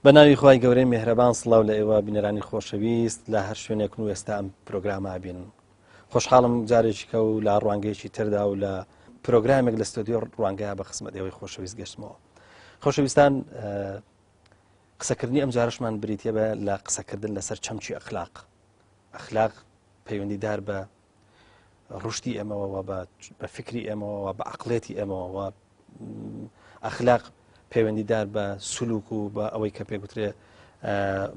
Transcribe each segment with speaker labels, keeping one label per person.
Speaker 1: بەناوی خی گەورەی میهرەبان سڵاو لە ئێوە بینەرانی خۆشەویست لە هەر شوێنێک و ئێستا ئەم پرۆگرامە بینن. خۆشحاڵم جارێکیکە و لە ڕوانگەیەکی تردا و لە پرۆگرامێک لە ستۆدیۆ ڕوانگەیە بە خزمەت ئێوەی خۆشەویست گەشتمەوە. خۆشەویستان، قسەکردنی ئەم جارشمان بریتە بە لە قسەکردن لەسەر چەمچی ئەخلاق. ئەخلاق پەیوەندیدار بە ڕشتی ئێمەوە، بە فکری ئێمەوە، بە عەقڵێتی ئێمەوە. ئەخلاق پەیوەندیدار بە سلوک و بە ئەوەی کە پێگوترێ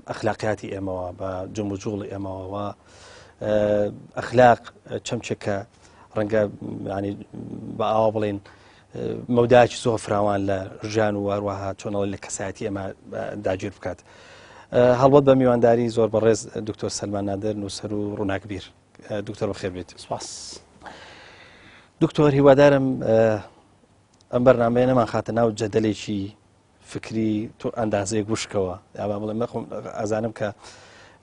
Speaker 1: ئەخلاقیاتی ئێمەوە، بە جۆم و جوڵی ئێمەوە. ئەخلاق چەمچێکە ڕەنگە ینی بە ئاوا بڵێن مەودایکی زۆر فراوان لە ژیان و هەروەها چۆنەوە لە کەسایەتی ئێمە داگیر بکات. هەڵبەت بە میوانداری زۆر بەڕێز دکتۆر سەلمان نادر، نووسەر و ڕووناکبیر. دکتۆر بەخێر بێت.
Speaker 2: سپاس.
Speaker 1: دکتۆر، هیوادارم ئەم بەرنامەیە نەمان خاتە ناو جەدەلێکی فکری تۆ ئەندازەیەک وشکەوە. یا بڵێن ئەزانم کە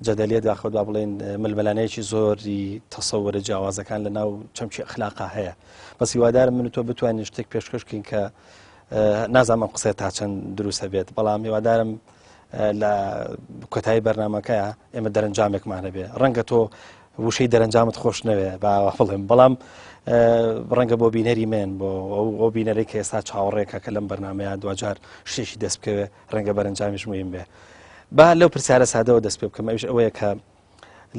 Speaker 1: جەدەلێت داخەوت با بڵێن ململانەیەکی زۆری تەسەوورە جیاوازەکان لە ناو چەمچی ئەخلاقا هەیە. بەس هیوادارم من و تۆ بتوانین شتێک پێشکەشکەین کە نازانم ئەم قسەیە تا چەند دروستە بێت، بەڵام هیوادارم لە کۆتایی بەرنامەکەیە ئێمە دەرەنجامێکمان هەبێ. ڕەنگە تۆ وشەی دەرەنجامت خۆش نەوێ بڵێم، بەڵام ڕەنگە بۆ بینەری من، بۆ ئەو بینەرێک کە ئێستا چاوەڕێکە کە لەم بەرنامەیە دوجار شتێکی دەست بکەوێ ڕەنگە بەرەنجامیش مهم بێ. با لەو پرسیارە سادەوە دەست پێ بکەم. ئەوش ئەوەیە کە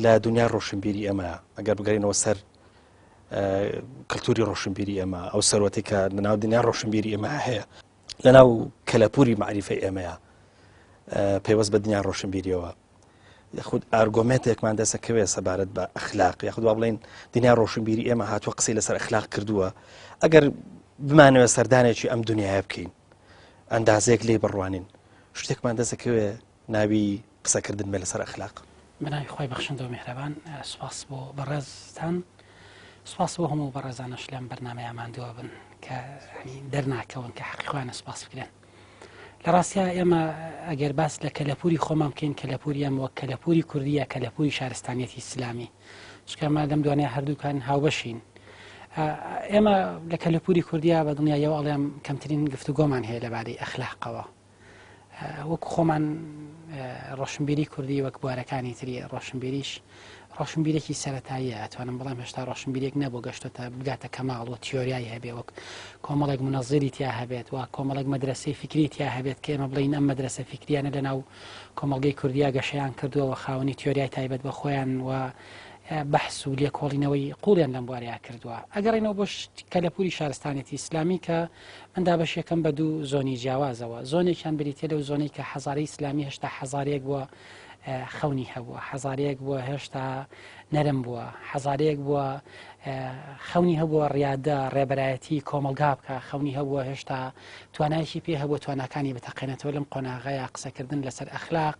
Speaker 1: لە دنیا ڕۆشنبیری ئێمە ئەگەر بگەڕینەوە سەر کەلتوری ڕۆشنبیری ئێمە، ئەو سەرۆتی کە لەناو دنیا ڕۆشنبیری ئێمە هەیە، لەناو کەلەپوری معریفەی ئێمەیە پەیوەست بە دنیا ڕۆشنبیریەوە، یاخود ئارگۆمێنتێکمان دەسەکەوێت سەبارەت بە ئەخلاق، یاخود وا بڵێن دنیا ڕۆشنبیری ئێمە هاتووە قسەی لەسەر ئەخلاق کردووە. ئەگەر بمانەوە سەردانێکی ئەم دنیاە بکەین، ئەندازەیەک لێ بڕوانین، شتێکمان دەسەکەوێت ناوی قسەکردن بێ لەسەر ئەخلاق.
Speaker 2: بەناوی خۆی بەخشندەوە میهرەبان، سوپاس بۆ بەڕێزتان، سوپاس بۆ هەموو بەڕێزانەش لەم بەرنامەیەمان دووە بن کە دەرناکەون کە حەقیقیانە سوپاس بکرێن. لە ڕاستیە ئێمە ئەگەر باس لە کەلەپوری خۆمان بکەین، کەلەپوری ئەم وەک کەلەپوری کوردیە، کەلەپوری شارستانیەتی ئیسلامی، چکەمە لەم دوانەیە هەردووکان هاوبەشین. ئێمە لە کەلەپوری کوردیا بە دنیایەوە ئەڵێم کەمترین گفتوگۆمان هەیە لەبارەی ئەخلاقەوە. وەک خۆمان ڕۆشنبیری کوردی وەک بوارەکانی تری ڕۆشنبیریش ڕۆشنبیرێکی سەرەتاییە، ئەتوانم بڵێم هێشتا ڕۆشنبیرێک نەبوو گەشتۆتە بگاتە کەماڵ و تیۆریای هەبێ، وەک کۆمەڵێک منەزیری تیا هەبێت و کۆمەڵێک مەدرسەی فکری تیا هەبێت کە ئێمە بڵین ئەم مەدرسە فکریانە لەناو کۆمەڵگەی کوردیا گەشەیان کردووە، خاوەنی تیۆریای تایبەت بە خۆیان و بەحس و لێکۆڵینەوەی قوڵیان لەم بوارەیە کردووە. ئەگەڕێنەوە بۆ کەلەپوری شارستانێتی ئیسلامی کە مندا بەش یەکەم بە دوو زۆنی جیاوازەوە، زۆنێکیان بریتێ لەو زۆنەی کە حەزارەی ئیسلامی هێشتا حەزارەیەک بووە خەونی هەبووە، حەزارەیەک بووە هێشتا نەرم بووە، حەزارەیەک بووە خەونی هەبووە ڕیادە ڕێبەرایەتی کۆمەلگا بکە، خەونی هەبووە هێشتا توانایشی پێ هەبووە تواناکانی بتەقێنێتەوە لەم قۆناغەیە قسەکردن لەسەر ئەخلاق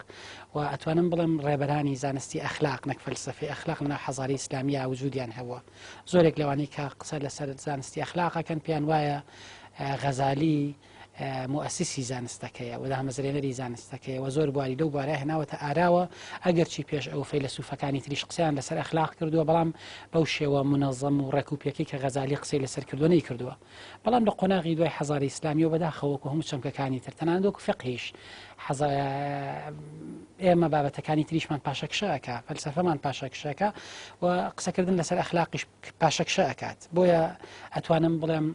Speaker 2: و ئەتوانم بڵێم ڕێبەرانی زانستی ئەخلاق نەک فەلسەفەی ئەخلاق لەناو حەزاری ئیسلامیە وجودیان هەبووە. زۆرێک لەوانەی کە قسە لەسەر زانستی ئەخلاقەکەن پێیان وایە غەزالی مؤسسی زانستەکەیە و دامەزرێنەری زانستەکەیە و زۆر بواری لەو بوارە هێناوەتە ئاراوە، ئەگەرچی پێش ئەو فەیلسوفەکانی تریش قسەیان لەسەر ئەخلاق کردووە، بەڵام بەو شێوە منەظەم و ڕێکوپێکی کە غەزالی قسەی لەسەر کردووە کردووە. بەڵام لە قۆناغی دوای حەزاری ئیسلامی و بەداخەوەکو هەموو چەمکەکانی تر تەنانەت وەکو فقهیش ئێمە بابەتەکانی تریشمان پاشەکشەکە، فەلسەفەمان پاشەکشەکە و قسەکردن لەسەر ئەخلاقیش پاشەکشە ئەکات. بۆیە ئەتوانم بڵێم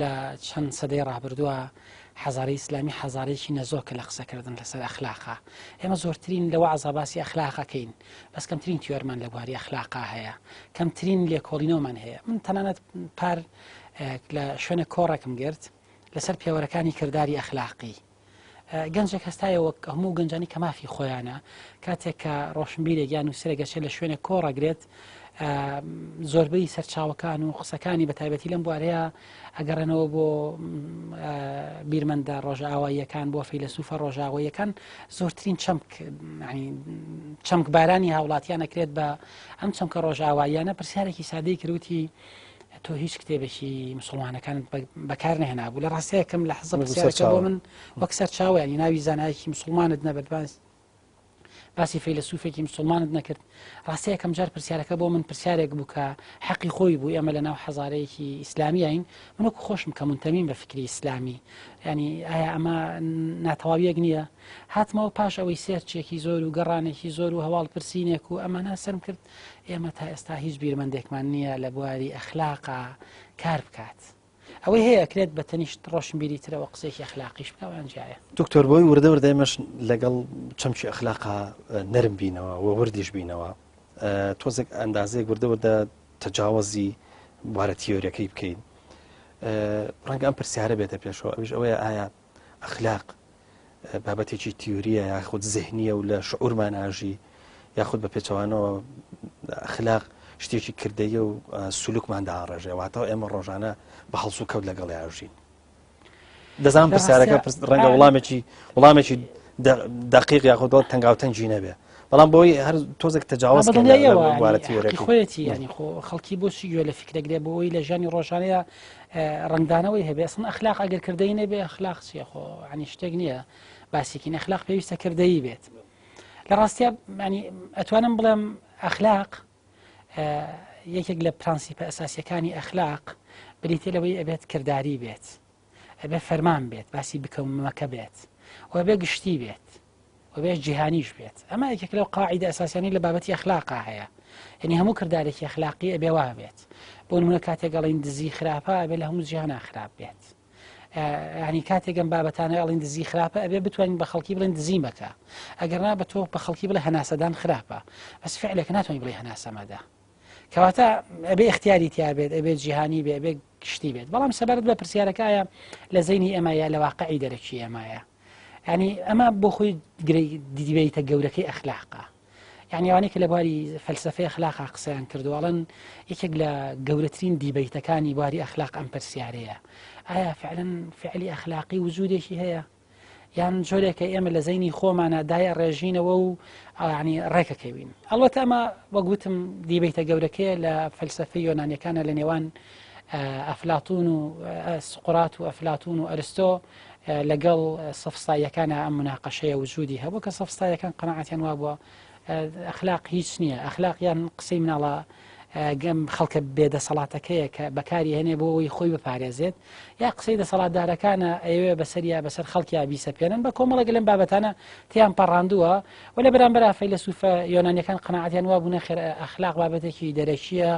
Speaker 2: لە چەند سەدەی ڕابردووە حەزاری ئیسلامی حەزارێکی نەزۆکە لە قسەکردن لەسەر ئەخلاقا. ئێمە زۆرترین لە وەعزە باسی ئەخلاقەکەین، بەس کەمترین تیۆرمان لە بواری ئەخلاقا هەیە، کەمترین لێکۆڵینەوەمان هەیە. من تەنانەت پار لە شوێنە کۆڕێکم گرت لەسەر پێوەرەکانی کردداری ئەخلاقی. گەنجێک هەستایە وەک هەموو گەنجانی کە مافی خۆیانە، کاتێک کە ڕۆشنبیرێک یان نووسەرێکگەچێت لە شوێنە کۆڕەگرێت، زۆربەی سەرچاوەکان و قسەکانی بە تایبەتی لەم بوارەیە ئەگەڕێنەوە بۆ بیرمەندە ڕۆژئاواییەکان، بۆ فەیلسوفە ڕۆژئاواییەکان، زۆرترین چەمک بارانی هاوڵاتیان ئەکرێت بە ئەم چەمکە ڕۆژئاواییانە. پرسیارێکی سادەی کردوتی تۆ هیچ کتێبێکی مسلمانەکان بەکار نهێنابوو. لە ڕاستەیەکەم لە حەزە پرسیارەکە بۆ من وەک سەرچاوە، ینی ناوی زانایەکی مسلمانت نەبێت باسی فەیلسوفێکی مسلمانت نەکرد ڕاستەیە کەم جار پرسیارەکە بۆ من پرسیارێک بوو کە حەقی خۆی بوو ئێمە لە ناو حەزارەیەکی ئیسلامیین منوەکو خۆشم کە منتەمین بە فکری ئیسلامی ینی ئایا ئەمە ناتەواویەک نییە هاتمەوە پاش ئەوەی سێرچێکی زۆر و گەڕانێکی زۆر و هەواڵ پرسینێک و ئەمە ناسرم کرد ئێمە تا ئێستا هیچ بیرمەندێکمان نییە لە بواری ئەخلاقا کار بکات ئەوەی هەیە ئەکرێت بە تەنیشت ڕۆشنبیری ترەوە قسێکی ئەخلاقیش بکەوانجایە
Speaker 1: دکتۆر بۆی وردە وردەمەش لەگەڵ چەمچی ئەخلاقا نەرم بینەوە و وردیش بینەوە تۆزێک ئەندازەیەک وردە وردە تەجاوزی بوارە تیۆریەکەی بکەین ڕەنگە ئەم پرسیارە بێتە پێشەوە ئەویش ئەوەیە ئایا ئەخلاق بابەتێکی تیۆریە یاخود زێهنیە و لە شعورمان ئاژی یاخود بە پێچەوانەوە ئەخلاق شتێکی کردەیە و سولوکمان داڕێژێ واتەوە ئێمە ڕۆژانە بە هەڵسو کەوت لەگەڵ ئاژین دەزانم پرسیارەکە ڕەنگە وڵامێکی دقیق یاخود تەنگاوتەنجی نەبێ بەڵام بۆی هەر تۆزێک تەجاوز
Speaker 2: خۆیەتی ینی خۆ خەڵکی بۆچی گوێ لە فکرێک بۆەوەی لە ژیانی ڕۆژانەیە ڕنگدانەوەی هەبێ ئەسڵ ئەخلاق ئەگەر کردەی نەبێ ئەخلاق چیە خۆ عنی شتێک نییە باسیکی ئەخلاق پێویستە کردەیی بێت لە ڕاستیە ینی ئەتوانم بڵێم ئەخلاق یەکێک لە پرانسیپە ئەساسیەکانی ئەخلاق بریتێ لەوەی ئەبێت کردداری بێت ئەبێ فەرمان بێت باسی بکەومەکە بێت و بێ گشتی بێت و بێ جیهانیش بێت ئەمە یەکێک لەو قاعدە ئەساسیانی لە بابەتی ئەخلاقا هەیە یعنی هەموو کردارێکی ئەخلاقی ئەبێ وا بێت بۆ نمونە کاتێک گەڵین دزی خراپە ئەبێ لە هەموو جیهانە خراپ بێت ینی کاتێکم بابەتانە ئەڵین دزی خراپە ئەبێ بتوانین بە خەڵکی بڵێن دزی مەکە ئەگەر نا بە تۆ بە خەڵکی بڵێ هەناسەدان خراپە بەس فعلێک ناتوانین بڵێ هەناسەمەدا کەواتە ئەبێ اختیاری تیا بێت ئەبێت جیهانی بێ ئەبێ گشتی بێت بەڵام سەبارەت بە پرسیارەکەیە لە زەینی ئەمایە لە واقعی دەرەکی ئەمایە ینی ئەمە بۆ خۆی دیبیتە گەورەکەی ئەخلاقا یعنی ئەوانەی کە لە بواری فەلسفەی ئەخلاقا قسەیان کردووەڵەن یەکێک لە گەورەترین دیبیتەکانی بواری ئەخلاق ئەم پرسیارەیە ئایا فعلەن فعلی ئەخلاقی وجودێکی هەیە یان جۆرێکە ئێمە لە زەینی خۆمانە دایە ڕێژینەوە و ینی ڕێکەکەوین ئەڵبەتە ئەمە وەگوتم دیبیتە گەورەکەیە لە فەلسفەی یۆنانیەکانە لە نێوان ئەفلاتون و سقراط و ئەفلاتون و ئەرستۆ لەگەڵ سەفستاییەکانە ئەم مناقەشەیە وجودی هەبوو کە سەفستاییەکان قەناعەتیان وا بووە ئەخلاق هیچ نییە ئەخلاق یان قسەی مناڵە گەم خەڵکە بێدەسەڵاتەکەیە کە بەکاری هەنێ بۆ ئەوی خۆی بپارێزێت یا قسەی دەسەڵاتدارەکانە ئەوێ بەسەریا بەسەر خەڵکیا بیسەپێنن بە کۆمەڵێک لەم بابەتانە تیان پەڕاندووە و لە بەرامبەر فەیلسوفە یۆنانیەکان قەناعەتیان وا بوونە خێر ئەخلاق بابەتێکی دەرەکیە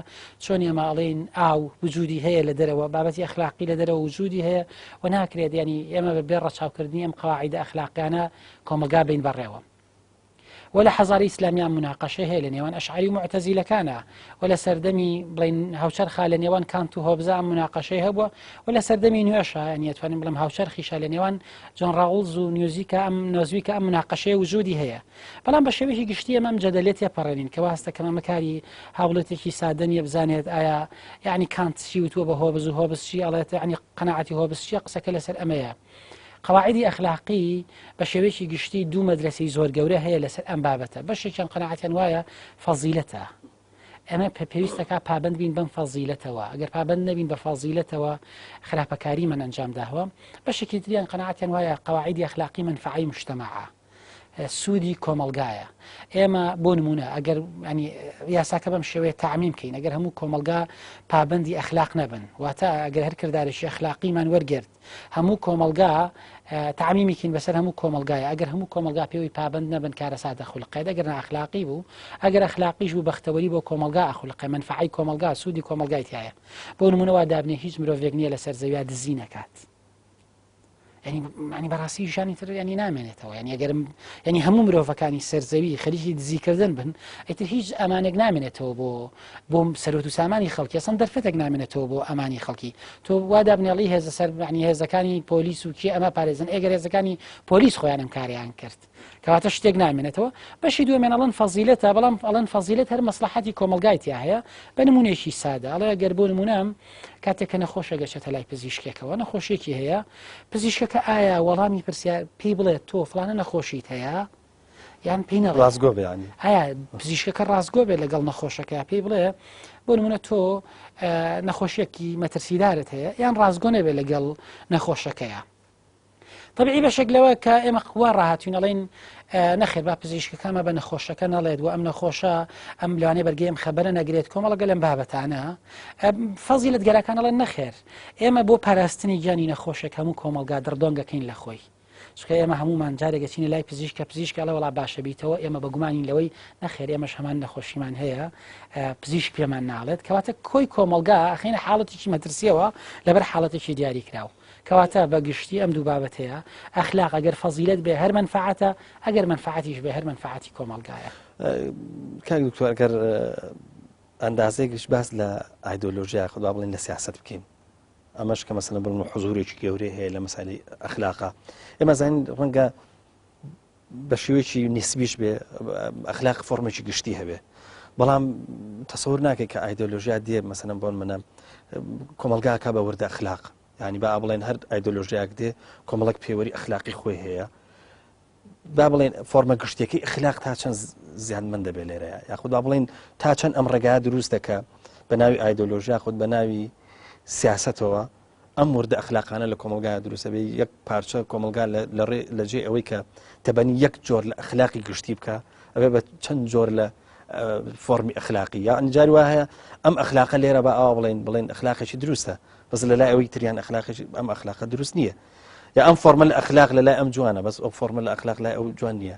Speaker 2: چۆن ئێمە ئەڵێن ئاو وجودی هەیە لە دەرەوە بابەتی ئەخلاقی لە دەرەوە وجودی هەیە و ناکرێت ینی ئێمە بەبێ ڕەچاوکردنی ئەم قەواعیدە ئەخلاقیانە کۆمەلگا بین بەڕێوە ولا حەزاری ئیسلامیان مناقەشە هەیە لە نێوان ئەشعری و معتەزیلەکانە ولا سەردەمی بڵین هاوچەرخا لە نێوان کانت و هۆبزا مناقەشەی هەبووە ولا سەردەمی نوێشە ئەتوانین بڵم هاوچەرخیشە لە نێوان جۆن ڕاوڵز و نیوزیکە ئەم نۆزویکە ئەم مناقەشەی وجودی هەیە بەڵام بە شێوەیەکی گشتی ئەمەم جەدەلێت پەڕێنین کە واستە کەمە مەکاری هاوڵەتێکی سادەنیە بزانێت ئایا یعنی کانت چی وتووە بە هۆبز و هۆبز چی ئەڵێت ینی قەناعەتی هۆبز چیە قسەکە لەسەر ئەمەیە قواعدی ئەخلاقی بە شێوەیەکی گشتی دوو مەدرسەی زۆر گەورە هەیە لەسەر ئەم بابەتە بەشێکیان قەناعەتیان وایە فەزیلەتە ئەمە پێویستەکە پابند بین بەم فەزیلەتەوە ئەگەر پابند نەبین بە فەزیلەتەوە خراپەکاریمان ئەنجام داوە بەشێکی تریان قەناعەتیان وایە قواعدی ئەخلاقی منفعی مجتەمەعە سوودی کۆمەلگایە ئێمە بۆ نمونە ئەگەر یاساکە بەم شێوەیە تعمیم بکەین ئەگەر هەموو کۆمەلگا پابندی ئەخلاق نەبن واتە ئەگەر هەر کردارێکی ئەخلاقیمان وەرگرت هەموو کۆمەلگا تعمیمیکین بەسەر هەموو کۆمەلگایە ئەگەر هەموو کۆمەلگا پێوی پابند نەبن کارە سادە خوڵقی ئەگەر ئەخلاقی بوو ئەگەر ئەخلاقیش بوو بەختەوەری بۆ کۆمەلگا ئەخولقی منفعی کۆمەلگا سوودی کۆمەلگای تایە بۆ نمونەوە دابنێ هیچ مرۆڤێک نییە لەسەر زەویا دزی نەکات ینی بەڕاستی ژانی تر ینی نامێنێتەوە ینی ئەگەرم ینی هەموو مرۆڤەکانی سەرزەوی خەریکی دزیکردن بن ئیتر هیچ ئەمانێک نامێنێتەوە بۆ سەرۆت و سامانی خەڵکی ئەسڵ دەرفەتێک نامێنێتەوە بۆ ئەمانی خەڵکی تۆ وا دابنێڵی هێزە سەر هێزەکانی پۆلیس و کی ئەمە پارێزن ئەگەر هێزەکانی پۆلیس خۆیانم کاریان کرد کەواتە شتێک نامێنێتەوە بەشی دووەمێن ئەڵەن فەزیلەتە بەڵام ئەڵەن فەزیلەت هەر مەسلحەتی کۆمەلگایتیا هەیە بە نمونێکی سادە ئەڵێ ئەگەر بۆ نمونەم کاتێک کە نەخۆشە گەشتە لای پزیشکێکەوە نەخۆشیێکی هەیە پزیشکەکە ئایا وەڵامی پرسیار پێی بڵێت تۆ فڵانە نەخۆشیت هەیە یان پێی
Speaker 1: ڕازگۆ بێ
Speaker 2: ئایا پزیشکەکە ڕازگۆ بێت لەگەڵ نەخۆشەکە پێی بڵێ بۆ نمونە تۆ نەخۆشیەکی مەترسیدارت هەیە یان ڕازگۆ نەبێت لەگەڵ نەخۆشەکەیە طبيعي بەشێک لەوە کە ئێمە وا ڕاهاتوین ئەڵێن نەخێر با پزیشکەکەمە بە نەخۆشەکە نەڵێت و ئەم نەخۆشە ئەم لەوانەیە بەرگەی ئەم خەبەرە نەگرێت کۆمەڵەگە لەم بابەتانە فەزیلت گەرەکان ئەڵێن نەخێر ئێمە بۆ پاراستنی گیانی نەخۆشێک هەموو کۆمەلگا دڕدۆنگەکەین لە خۆی چکە ئێمە هەمومان جارێگەچینە لای پزیشکە لە وڵا باشە بیتەوە ئێمە بە گومانین لەوەی نەخێر ئێمەش هەمان نەخۆشیمان هەیە پزیشک پێمان ناڵێت کەواتە کۆی کۆمەلگا ئەخینە حاڵەتێکی مەترسیەوە لەبەر حاڵەتێکی دیاری کراوە کەواتە بەگشتی ئەم دوو بابەت هەیە ئەخلاق ئەگەر فەزیلت بێ هەر منفعەتە ئەگەر منفعەتیش بێ هەر منفعەتی کۆمەلگایە
Speaker 1: کاک دکتۆر ئەگەر ئەندازەیەکیش باس لە ئایدۆلۆژیا خودوا بڵێن لە سیاست بکەین ئەمەش کە مەسەلەن بڵن حوزورێکی گەورەی هەیە لە مەسالی ئەخلاقا ئێمە زانین ڕەنگە بە شێوەیەکی نیسبیش بێ ئەخلاق فۆرمێکی گشتی هەبێ بەڵام تەسەور ناکەی کە ئایدۆلۆژیا دێ مەسەلەن بۆن منە کۆمەلگاکە بە وردە ئەخلاق ینی با بڵێن هەر ئایدۆلۆژیاک دێ کۆمەڵک پێوەری ئەخلاقی خۆی هەیە با بڵێن فۆرمە گشتیەکەی ئەخلاق تا چەند زیانمەند دەبێت لێرەیە یاخود با بڵێن تا چەند ئەم ڕێگایە دروست دەکە بە ناوی ئایدۆلۆژیا خود بە ناوی سیاستەوە ئەم وردە ئەخلاقانە لە کۆمەلگایە دروستە بێ یەک پارچە کۆمەلگا لە جێ ئەوەی کە تەبەنی یەک جۆر لە ئەخلاقی گشتی بکە ئەوێ بە چەند جۆر لە فۆرمی ئەخلاقی یا ئەنجاری وا هەیە ئەم ئەخلاقە لێرە بە ئاوا بڵێن ئەخلاقێکی دروستە بەس لە لای ئەوەی تریان ئەخلاقێکی ئەم ئەخلاقە دروست نییە یا ئەم فۆرمە لە ئەخلاق لە لای ئەم جوانە بەس ئەو فۆرمە لە ئەخلاق لای ئەو جوان نییە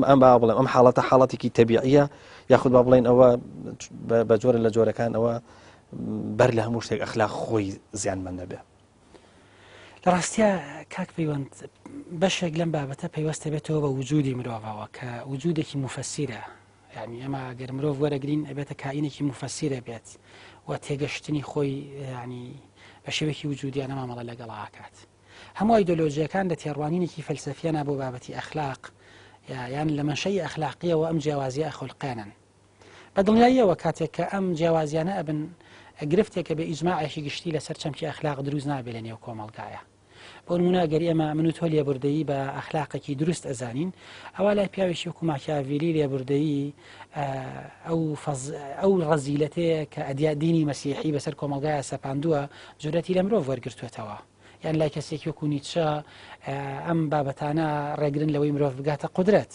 Speaker 1: ئەم با بڵێن ئەم حاڵەتە حاڵەتێکی تەبیعیە یاخود با بڵێن ئەوە بە جۆرە لە جۆرەکان ئەوە بەر لە هەموو شتێک ئەخلاق خۆی زیانمەند نەبێ
Speaker 2: لە ڕاستیە کاک پەیوەند بەشێک لەم بابەتە پەیوەستە بێتەوە بە وجودی مرۆڤەوە کە وجودێکی مفەسیرە یعنی ئەمە گەر مرۆڤ وەرەگرین ئەبێتە کائینێکی مفەسیرە بێت و تێگەشتنی خۆی ینی بە شێوەیەکی وجودیان نەمامەڵە لەگەڵاکات هەموو ئایدۆلۆژیەکان لە تێڕوانینێکی فەلسەفیانە بۆ بابەتی ئەخلاق یان لە مەنشەی ئەخلاقیەوە ئەم جیاوازیە ئەخلقێنن بە دڵنیاییەوە کاتێک کە ئەم جیاوازیانە ئەبن گرفتێکە بە ئیجماعێکی گشتی لەسەر چەمکی ئەخلاق دروست نابێت لە نێو کۆمەڵگایە بۆ نمونە گەری ئێمە من و تۆ لێبوردەیی بە ئەخلاقێکی دروست ئەزانین ئەوە لای پیاوێکی وەکو ماکیاڤیلی لێبوردەیی ئەو ڕەزیلەتەیە کە دینی مەسیحی بەسەر کۆمەڵگایە سەپاندووە جورەتی لە مرۆڤ وەرگرتوێتەوە یان لای کەسێکی وەکو نیچە ئەم بابەتانە ڕێگرن لەوەی مرۆڤ بگاتە قودرەت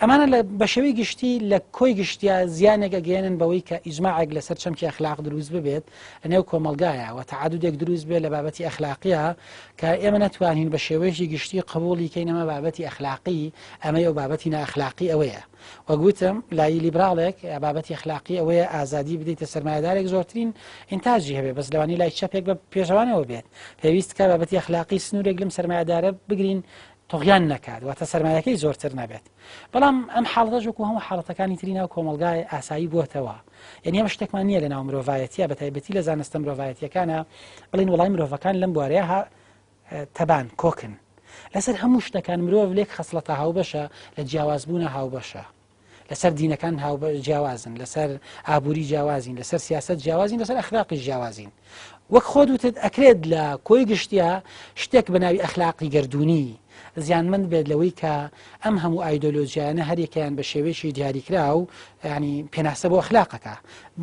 Speaker 2: ئەمانە بە شێوەی گشتی لە کۆی گشتیا زیانێکە گەێنن بەوەی کە ئیجماعێک لەسەر چەمکی ئەخلاق دروست ببێت لەنێو کۆمەلگایە و تعادودێک دروست بێت لە بابەتی ئەخلاقیە کە ئێمە نەتوانین بە شێوەیەکی گشتی قبوڵی کەینەمە بابەتی ئەخلاقی ئەمە و بابەتی نائەخلاقی ئەوەیە وەگوتم لای لیبراڵێک بابەتی ئەخلاقی ئەوەیە ئازادی بدەیتە سەرمایه‌دارێک زۆرترین ئینتاجی هەبێت بەس لەوانی لای چەپێک بە پێشەوانەوە بێت پێویست کە بابەتی ئەخلاقی سنوورێک لەم سەرمایه‌دارە بگرین تۆغیان نەکات واتە سەرمایەکەی زۆرتر نەبێت بەڵام ئەم حاڵەتە وەکو هەموو حاڵەتەکانی تری ناو کۆمەلگای ئاسایی بووەتەوە یعنی ئەمە شتێکمان نییە لە ناو مرۆڤایەتیە بە تایبەتی لە زانستە مرۆڤایەتیەکانە بڵین وڵای مرۆڤەکان لەم بوارەیە تەبان کۆکن لەسەر هەموو شتەکان مرۆڤ لێک خەسڵەتە هاوبەشە لە جیاوازبوونە هاوبەشە لەسەر دینەکان جیاوازن لەسەر ئابووری جیاوازین لەسەر سیاست جیاوازین لەسەر ئەخلاقی جیاوازین وەک خۆت وتت ئەکرێت لە کۆی گشتیا شتێک بەناوی ئەخلاقی گردوونی زیانمەند بێت لەوەی کە ئەم هەموو ئایدۆلۆژیانە هەریەکەیان بە شێوەیەکی دیاریکرا و ینی پێناسە بۆ ئەخلاقەکە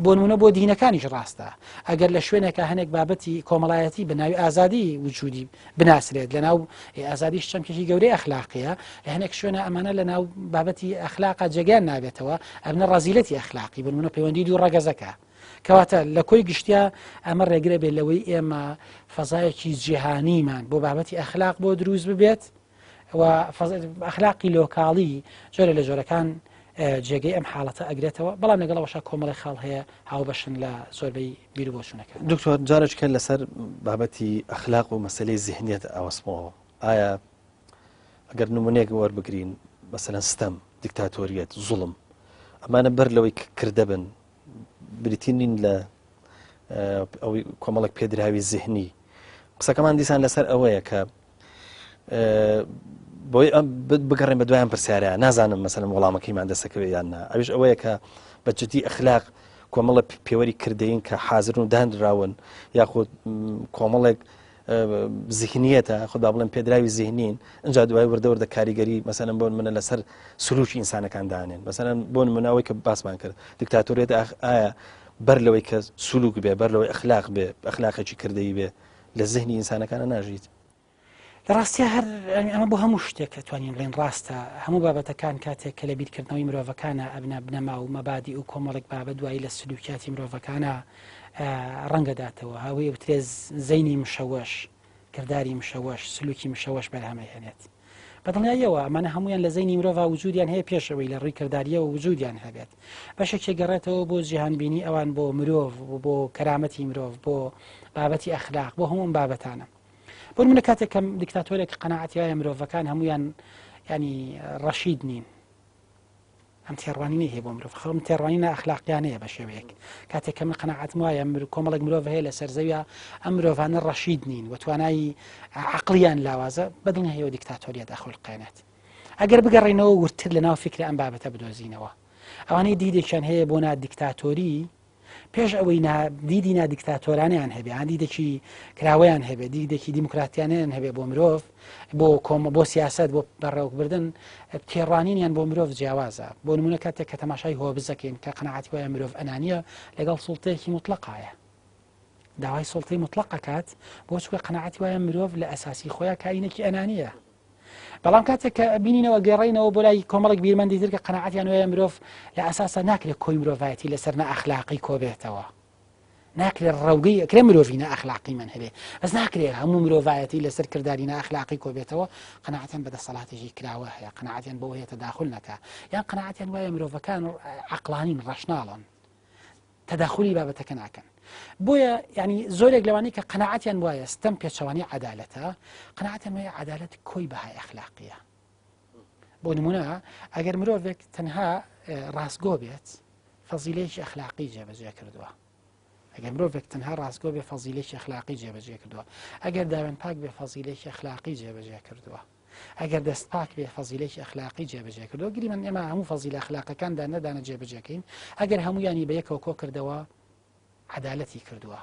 Speaker 2: بۆ نمونە بۆ دینەکانیش ڕاستە ئەگەر لە شوێنێکە هەنێک بابەتی کۆمەڵایەتی بە ناوی ئازادی وجودی بناسرێت لە ناو ئازادیش چەمکێکی گەورەی ئەخلاقیە لە هەنێک شوێنە ئەمانە لە ناو بابەتی ئەخلاقە جێگیان نابێتەوە ئەبنە ڕەزیلەتی ئەخلاقی بۆ نمونە پەیوەندی دوو ڕەگەزەکە کەواتە لە کۆی گشتیا ئەمە ڕێگرە بێت لەوەی ئێمە فەزایەکی جیهانیمان بۆ بابەتی ئەخلاق بۆ دروست ببێت و ئەخلاقی لۆکاڵی جۆرە لە جۆرەکان جێگەی ئەم حاڵەتە ئەگرێتەوە بەڵام لەگەڵەوەشە کۆمەڵی خاڵ هەیە هاوبەشن لە زۆربەی بیر و بۆچوونەکە
Speaker 1: دکتۆر جارێککە لەسەر بابەتی ئەخلاق و مەسەلەی ذهنیەت ئەوەسمەوە ئایا ئەگەر نمونەیەک وەربگرین مەسەلەن ستەم دیکتاتۆریەت زوڵم ئەمانە بەر لەوەی کردە بن بریتینین لە ئەوەی کۆمەڵک پێدراوی ذهنی قسەکەمان دیسان لەسەر ئەوەیە کە بۆی بگەڕێن بە دوایان پرسیارە نازانم مەسەلەن وەڵامەکەیمان دەسەکەوێت یان نا ئەویش ئەوەیە کە بە جدی ئەخلاق کۆمەڵە پێوەری کردەین کە حازرن و دانراون یاخود کۆمەڵێک ذهنیەتە خدا بڵێن پێدراوی ذهنین ئەجا دوای وردەوردە کاریگەری مەسەلەن بۆ منە لەسەر سلوکی ئینسانەکان دانێن مەسەلەن بۆ نمونەوەی کە باسمان کرد دیکتاتۆریەت ئایا بەر لەوەی کە سلوک بێ بەر لەوەی ئەخلاق بێ ئەخلاقێکی کردەی بێ لە ذهنی ئینسانەکانە ناژیت
Speaker 2: لە ڕاستیە هەر ئەمە بۆ هەموو شتێک کە توانین بڵێن ڕاستە هەموو بابەتەکان کاتێک کە لە بیرکردنەوەی مرۆڤەکانە ئەبنە بنەما و مەبادی و کۆمەڵێک بابەت دوایی لە سلوکیاتی مرۆڤەکانە ڕەنگەداتەوە هەوەیە وترێ زەینی مشەوەش کردداری مشەوەش سلوکی مشەوەش بەرهەمەهێنێت بەدڵنیاییەوە ئەمانە هەمویان لە زەینی مرۆڤ وجودیان هەیە پێشەوەی لە ڕووی کردداریەوە وجودیان هەبێت بەشێکی گەڕێتەوە بۆ جیهانبینی ئەوان بۆ مرۆڤ بۆ کەرامەتی مرۆڤ بۆ بابەتی ئەخلاق بۆ هەموو بابەتانە بۆ نمونە کاتێک کەم دیکتاتۆرێک قەناعەتی وایە مرۆڤەکان هەمویان ینی ڕەشید نین ئەم تێڕوانینی هەیە بۆ مرۆڤ خەڵم تێڕوانینە ئەخلاقیانەیە بە شێوەیەک کاتێک کە من قەناعەتم وایە کۆمەڵێک مرۆڤ هەیە لە سەرزەویە ئەم مرۆڤانە ڕەشید نین و توانایی عەقلیان لاوازە بەدڵنیاییەوە دیکتاتۆریە داخولقێنێت ئەگەر بگەڕێنەوە ورتر لەناو فکرە ئەم بابەتە بدۆزینەوە ئەوانەی دیدێکیان هەیە بۆ نادیکتاتۆری پێش ئەوەی دیدی نادیکتاتۆرانیان هەبێ دیدێکی کراوەیان هەبێ دیدێکی دیموکراتیانیان هەبێ بۆ مرۆڤ بۆ سیاست بۆ بەڕێوەبردن تێڕوانینیان بۆ مرۆڤ جیاوازە بۆ نمونە کاتێک کە تەماشای هۆبزەکەین کە قەناعەتی وایە مرۆڤ ئەنانیە لەگەڵ سوڵتەیەکی مطلقایە داوای سوڵتەی مطلقەکات بۆ چکە قەناعەتی وایە مرۆڤ لە ئەساسی خۆیان کاینێکی ئەنانیە بەڵام کاتێک کە بینینەوە گەڕینەوە بۆ لای کۆمەڵێک بیرمەندی تر کە قەناعەتیان وایە مرۆڤ لە ئەساسا ناکرێت کۆی مرۆڤایەتی لەسەر نەئەخلاقی کۆبێتەوە ناکرێت ڕەوگەی ئەکرێ مرۆڤی نەئەخلاقی من هەبێ بەس ناکرێت هەموو مرۆڤایەتی لەسەر کردداری نەئەخلاقی کۆبێتەوە قەناعەتیان بەدەسەڵاتێکی کراوە هەیە قەناعەتیان بۆ هەیە تەداخل نەکا یان قەناعەتیان وایە مرۆڤەکان عەقڵانین ڕەشناڵن تەداخلی بابەتەکە ناکەن بۆیە ینی زۆرێک لەوانەی کە قەناعەتیان وایە ستەم پێچەوانی عەدالەتە قەناعەتیان وایە عەدالەت کۆی بەهای ئەخلاقیە بۆ نمونە ئەگەر مرۆڤێک تەنها ڕاستگۆ بێت فەزیلەیەکی ئەخلاقی جێبەجێ کردووە ئەگەر مرۆڤێک تەنها ڕاستگۆ بێ فەزیلەیەکی ئەخلاقی جێبەجێ کردووە ئەگەر داوێن پاک بێ فەزیلەیەکی ئەخلاقی جێبەجێ کردووە ئەگەر دەست پاک بێ فەزیلەیەکی ئەخلاقی جێبەجێ کردووە گری من ئێمە هەموو فەزیلە ئەخلاقەکاندا نەدانە جێبەجێکەین ئەگەر هەموویانی بە یەکەوە کۆ کردەوە عەدالەتی کردووە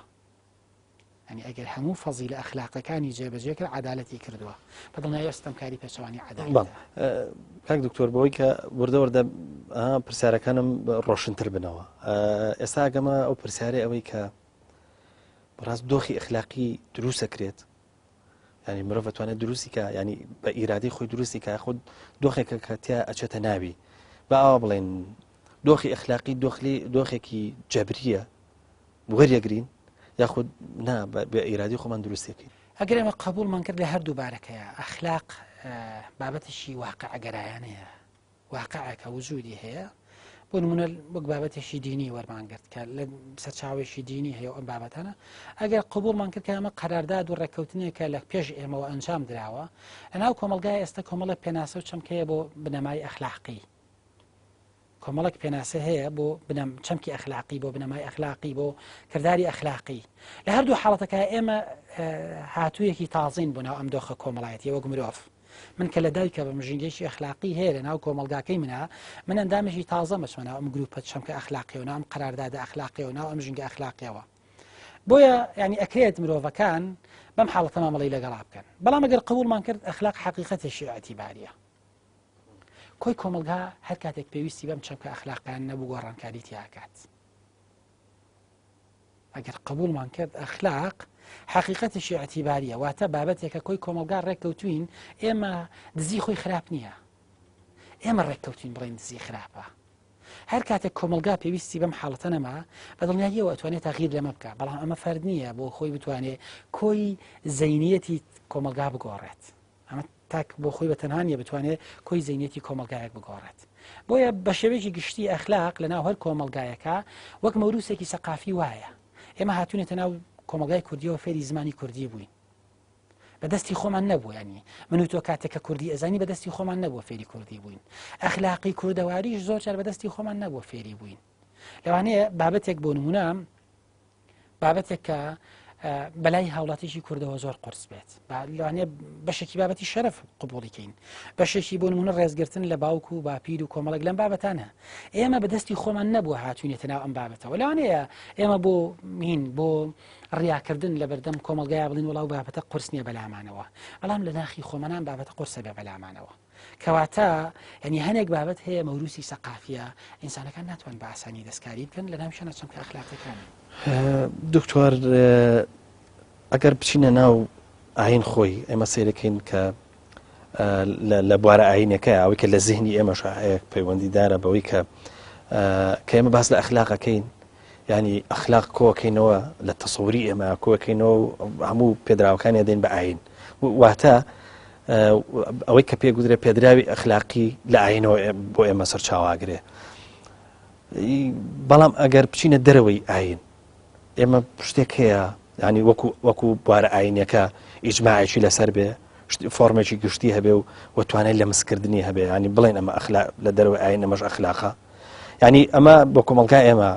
Speaker 2: ینی ئەگەر هەموو فەزیلە ئەخلاقەکانی جێبەجێ کرد عەدالەتی کردووە بەدڵنیاییەوە ستەمکاری پێچەوانی عەدالەت
Speaker 1: کاک دکتۆر بەوەی کە وردە پرسیارەکانم ڕۆشنتر بنەوە ئێستا ئەگەمە ئەو پرسیارە ئەوەی کە بەڕاست دۆخی ئەخلاقی دروست دەکرێت ینی مرۆڤ دەتوانێت دروستی کە ینی بە ئیرادەی خۆی دروستی کە خۆ دۆخێکە کە تیا ئەچێتە ناوی بە ئەوە بڵێن دۆخی ئەخلاقی دۆخێکی جەبریە وەریەگرین یاخود نا بە ئیرادی خۆمان دروستێکی
Speaker 2: ئەگەر ئێمە قبولمان کرد لە هەردوو بارەکەیە ئەخلاق بابەتێکی واقعگەرایانەیە واقعەکە وجودی هەیە بۆ نمونە وەک بابەتێکی دینی وەرمانگرت کە لە سەرچاوێکی دینی هەیە ئەم بابەتانە ئەگەر قبولمان کرد کە ئەمە قەرارداد و ڕێککەوتنێکە لە پێش ئێمەوە ئەنجام درراوە لەناو کۆمەلگای ئێستا کۆمەڵە پێناسە و چەمکەیە بۆ بنەمای ئەخلاقی کۆمەڵک پێناسە هەیە بۆ چەمکی ئەخلاقی بۆ بنەمای ئەخلاقی بۆ کردداری ئەخلاقی لە هەردوو حاڵەتەکە ئێمە هاتوویەکی تازین بۆ ناو ئەم دۆخە کۆمەڵایەتی وەک مرۆڤ من کە لە دایکە بە مژنگێکی ئەخلاقی هەیە لە ناو کۆمەلگاکەی منە من ئەندامێکی تازە مەچمە ناو ئەم گروپە چەمکە ئەخلاقی و ناو ئەم قەراردادە ئەخلاقی و ناو ئەم ژنگە ئەخلاقیەوە بۆیە ینی ئەکرێت مرۆڤەکان بەم حاڵەتە مامەڵەی لەگەڵا بکەن بەڵام ئەگەر قبولمان کرد ئەخلاق حەقیقەتێکی ئەتیباریە کۆی کۆمەلگا هەر کاتێک پێویستی بەم چەمکە ئەخلاقیان نەبوو گۆڕانکاری تیاکات ئەگەر قبولمان کرد ئەخلاق حقیقەتێکی ئەتیباریە واتە بابەتێکە کۆی کۆمەلگا ڕێککەوتوین ئێمە دزی خۆی خراپ نییە ئێمە ڕێککەوتین بڵین دزی خراپە هەر کاتێک کۆمەلگا پێویستی بەم حاڵەتە نەما بەدڵنیاییەوە ئەتوانێت تەغییر لەمە بکە بەڵام ئەمە فەرد نییە بۆ خۆی بتوانێت کۆی زەینیەتی کۆمەلگا بگۆڕێت ئەمە تاک بۆ خۆی بە تەنهانیە بتوانێت کۆی زەینیەتی کۆمەلگایەک بگۆڕێت بۆیە بە شێوەیەکی گشتی ئەخلاق لە ناو هەر کۆمەلگایەکە وەک مەوروسێکی سەقافی وایە ئێمە هاتوونێتە ناو کۆمەلگای کوردیەوە فێری زمانی کوردی بووین بەدەستی خۆمان نەبوو ینی من و تۆ کاتێکە کوردی ئەزانی بەدەستی خۆمان نەبووە فێری کوردی بووین ئەخلاقی کوردەواریش زۆر جار بەدەستی خۆمان نەبووە فێری بووین لەوانەیە بابەتێک بۆ نمونە بابەتێک کە بەلای هاوڵاتیشی کوردەوە زۆر قرس بێت لەوانەیە بەشێکی بابەتی شەرەف قبوڵیکەین بەشێکی بۆ نمونە ڕێزگرتن لە باوک و باپیر و کۆمەڵک لەم بابەتانە ئێمە بەدەستی خۆمان نەبووە هاتوونێتە ناو ئەم بابەتەوە لەوانەیە ئێمە بۆ ڕیاکردن لە بەردەم کۆمەلگای بڵین وڵاو بابەتە قرس نییە بەلامانەوە بەڵام لە ناخی خۆمانان بابەتە قرسە بێ بەلامانەوە کەواتە ینی هەنێک بابەت هەیە مەوروسی سەقافیە ئینسانەکان ناتوان بە ئاسانی دەستکاری بکەن لە ناو شوێنە چەمکە ئەخلاقیەکان
Speaker 1: دکتۆر ئەگەر بچینە ناو ئاین خۆی ئێمە سیرەکەین کە لە بوارە ئاینەکە ئەوەی کە لە زیهنی ئێمەش هەیە پەیوەندیدارە بەوەی کە ئێمە باس لە ئەخلاقەکەین ینی ئەخلاق کۆکەینەوە لە تەسەوری ئێمە کۆکەینەوە هەموو پێدراوەکانی دێن بە ئاین واتە ئەوەی کە پێگوترێ پێدراوی ئەخلاقی لە ئاینەوە بۆ ئێمە سەرچاواگرێ بەڵام ئەگەر بچینە دەرەوەی ئاین ئێمە شتێک هەیە ینی وەکو بوارە ئاینەکە ئیجماعێکی لەسەر بێ فۆرمێکی گشتی هەبێ و وەتوانێت لە مسکردنی هەبێ ینی بڵێن ئەمە لە دەرەوەی ئاین ئەمەش ئەخلاقە ینی ئەمە بۆ کۆمەلگای ئێمە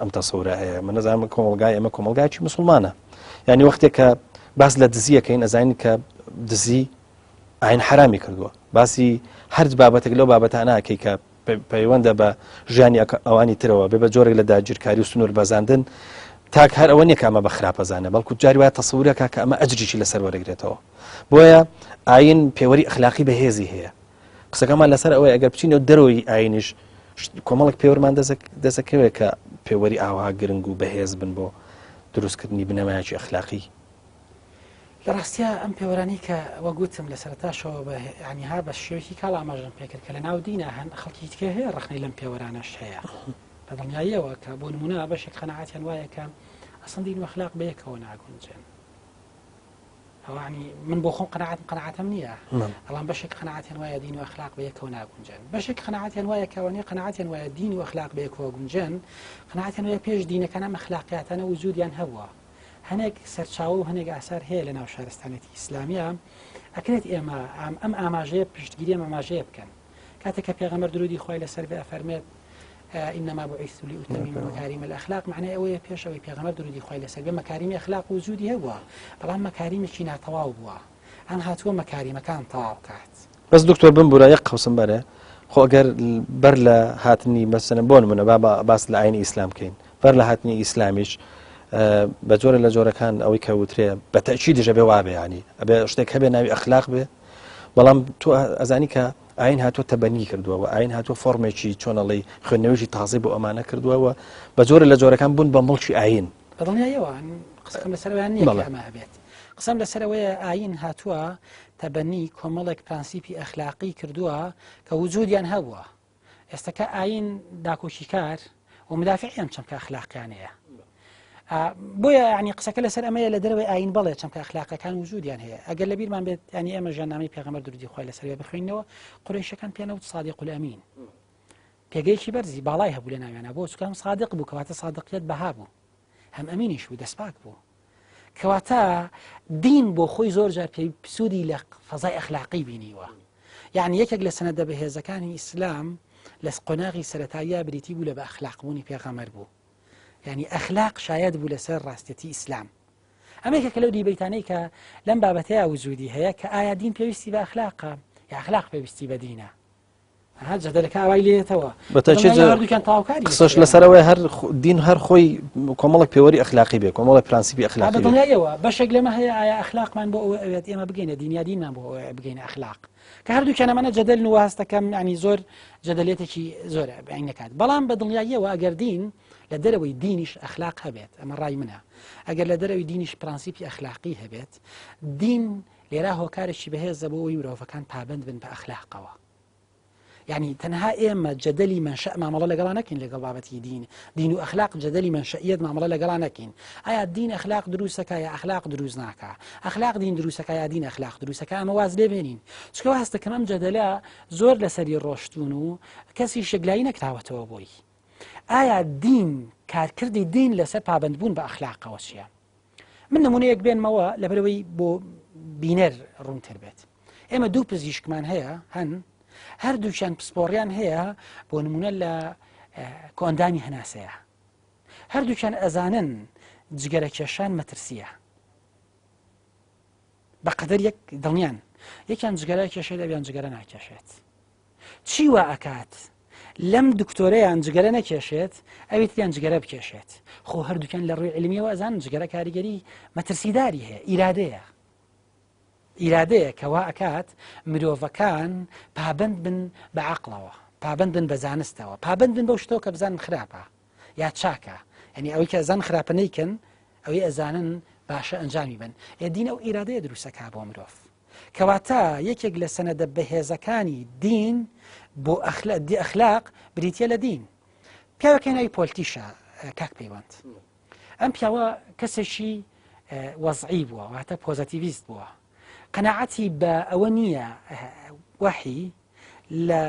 Speaker 1: ئەم تەسەورە هەیە من نەزانم کۆمەلگای ئێمە کۆمەلگایکی مسلمانە ینی وەختێک کە باس لە دزیەکەین ئەزانین کە دزی ئاین حرامی کردووە باسی هەر بابەتێک لەو بابەتانەکەی کە پەیوەندە بە ژیانی ئەوانی ترەوە بێ بە جۆرێک لە داگیرکاری و سنوور بەزاندن تاک هەر ئەوە نییە کە ئەمە بە خراپەزانە بەڵکو جاری وایە تەسەورەکە کە ئەمە ئەجریشی لەسەر وەرەگرێتەوە بۆیە ئاین پێوەری ئەخلاقی بەهێزی هەیە قسەکەمان لەسەر ئەوەی ئەگەر بچینەوە دەرەوەی ئاینیش کۆمەڵک پێوەرمان دەسەکەوێت کە پێوەری ئاوا گرنگ و بەهێز بن بۆ دروستکردنی بنەمایکی ئەخلاقی
Speaker 2: لە ڕاستیە ئەم پێوەرانی کە وەگوتم لە سەرتاشەوە ینی هەر بە شێوەیەکی کاڵ ئاماژەم پێکرد کە لە ناو دینە هەن خەڵکی تکە هەیە ڕخنەی لەم پێوەرانەش هەیە بە دڵنیاییەوە کە بۆ نمونە بەشێک قەناعەتیان وایە کە ئەسڵ دین و ئەخلاق بەیەکەوە ناگونجێن ئەوانی من بۆ خۆم قەناعەتم نییە بەڵام بەشێک قەناعەتیان وایە دین و ئەخلاق بەیەکەوە ناگونجێن بەشێک قەناعەتیان وایە کەوانەیە قەناعەتیان وایە دین و ئەخلاق بەیەکەوە گونجێن قەناعەتیان وایە پێش دینەکان ئەم ئەخلاقیاتانە وجودیان هەبووە هەنێک سەرچاوە و هەنێک ئاسار هەیە لە ناو شارستانێتی ئیسلامیە ئەکرێت ئێمە ئەم ئاماژەیە پشتگیری ئەم ئاماژەیە بکەن کاتێک کە پێغەمبەر درودی خۆی لەسەر بێ ئەفەرمێت إنما بعثت لأتمم مكارم الأخلاق معناه ئەوەیە پێشەوەی پێغەمبەر درودی خۆی لەسەر بێ مەکاریمی ئەخلاق وجودی هەبووە بەڵام مەکاریمێکی ناتەواو بووە ئەم هاتووە مەکاریمەکان تەواو کات
Speaker 1: بەس دکتۆر بمبورە یەک قەوسم بەرێ خۆ ئەگەر بەر لە هاتنی مەسەلەن بۆ نمونە باس لە ئاینی ئیسلام بکەین بەر لە هاتنی ئیسلامیش بە جۆرە لە جۆرەکان ئەوەی کە وترێ بە تەئکید دەبێ وابێ ینی ئەبێ شتێک هەبێ ناوی ئەخلاق بێ بەڵام تۆ ئەزانی کە ئاین هاتووە تەبەنی کردووە و ئاین هاتووە فۆرمێکی چۆنەڵی خوێندنەوەیکی تازەی بۆ ئەمانە کردووەوە بە جۆرە لە جۆرەکان بوون بە مڵکی ئاین
Speaker 2: بەدڵنیاییەوە قسەکەم لەسەرەوەیان نییە ئەمە هەبێت قسەم لەسەرەوەیە ئاین هاتووە تەبەنی کۆمەڵێک پرانسیپی ئەخلاقی کردووە کە وجودیان هەبووە ئێستاکە ئاین داکۆکی کار و مدافعیان چەمکە ئەخلاقیانەیە بۆیە ینی قسەکە لەسەر ئەمەیە لە دەرەوەی ئاین بەڵێ چەمکە ئەخلاقەکان وجودیان هەیە ئەگەر لە بیرمان بێت ینی ئێمە ژیاننامەی پێغەمبەر درودی خۆی لەسەر بخوێنەوە قورەیشەکان پێنەوت صادق الأمین پێگەیەکی بەرزی باڵای هەبوو لە ناویانە بۆ چکەم صادق بوو کەواتە صادقیت بەها بوو هەم ئەمینیش بوو دەستپاک بوو کەواتە دین بۆ خۆی زۆر جار پێی سوودی لە فەزای ئەخلاقی بینیوە یعنی یەکێک لە سەنەدە بەهێزەکانی ئیسلام لە قۆناغی سەرەتاییە بریتی بوو لە بە ئەخلاقبوونی پێغەمبەر بوو يعني أخلاق شايد بوو لەسەر ڕاستەتی ئیسلام ئەمێکە لەو دیبەیتانەی کە لەم بابەتەیە وجودی هەیە کە ئایا دین پێویستی بە ئەخلاقە یا ئەخلاق پێویستی بە دینە جەدەلەکە ئەوای لێتەوە هەردووکیان تاواکاری
Speaker 1: قسەش لەسەرەوەی هەر دین هەر خۆی کۆمەڵێک پێوەری ئەخلاقی بێ کۆمەڵێک پرانسیپی ئەخلاقی
Speaker 2: بەدڵنیاییەوە بەشێک لەمە هەیە ئایا ئەخلاقمان بۆ ئەوێت ئێمە بگەینە دینیا دینمان بۆ بگەینە ئەخلاق کە هەردووکیان ئەمانە جەدەل و هەستەکەم ینی زۆر جەدەلێتێکی زۆرە بەعین نەکات بەڵام بەدڵنیاییەوە ئەگەر دین لە دەرەوەی دینیش ئەخلاق هەبێت ئەمە ڕای منە ئەگەر لە دەرەوەی دینیش پرانسیپی ئەخلاقی هەبێت دین لێرا هۆکارێکی بەهێزە بۆ ئەوی مرۆڤەکان پابند بن بە ئەخلاقەوە يعني تەنها ئێمە جەدەلی منشأ مامەڵە لەگەڵا نەکەین لەگەڵ بابەتی دین و ئەخلاق جەدەلی منشئیەت مامەڵە لەگەڵا نەکەین ئایا دین ئەخلاق دروستەکە یا ئەخلاق دروست ناکە ئەخلاق دین دروستەکە یا دین ئەخلاق دروستەکە ئەمە واز لێ بێنین چکە واز دەکەم ئەم جەدەلە زۆر لەسەری ڕۆشتون و کەسی شەگلایی نەکراوەتەوە بۆی ئایا دین کارکردی دین لەسەر پابندبوون بە ئەخلاقەوە چییە من نمونەیەک بێنمەوە لەبەرەوەی بۆ بینەر ڕوونتر بێت ئێمە دوو پزیشکمان هەیە هەن هەردووچیان پسپۆڕیان هەیە بۆ نمونە لە کۆندامی هەناسەیە هەردووچیان ئەزانن جگەرەکێشان مەترسیە بەقەدەر یەک دڵنیان یەکیان جگەرە کێشێت دەبیان جگەرە ناکێشێت چی وا ئەکات لەم دکتۆرەیان جگەرە نەکێشێت ئەوێت یان جگەرە بکێشێت خۆ هەردووکیان لە ڕووی علمیەوە ئەزان جگەرە کاریگەری مەترسیداری هەیە ئیرادەیە کەوا ئەکات مرۆڤەکان پابند بن بە عەقڵەوە پابند بن بە زانستەوە پابند بن بەو شتەوە کە بزانن خراپە یا چاکە یعنی ئەوەی کە ئەزان خراپە نەیکەن ئەوەی ئەزانن باشە ئەنجامی بن دین ئەو ئیرادەیە دروستەکە بۆ مرۆڤ کەواتە یەکێک لە سەنەدە بەهێزەکانی دین بۆ ئەخلاق بریتە لە دین پیاوەکە ناوی پۆلتیشە کاک پەیوەند ئەم پیاوە کەسێکی وەزعی بووە واتە پۆزەتیڤیست بووە قەناعەتی بە ئەوە نییە وحی لە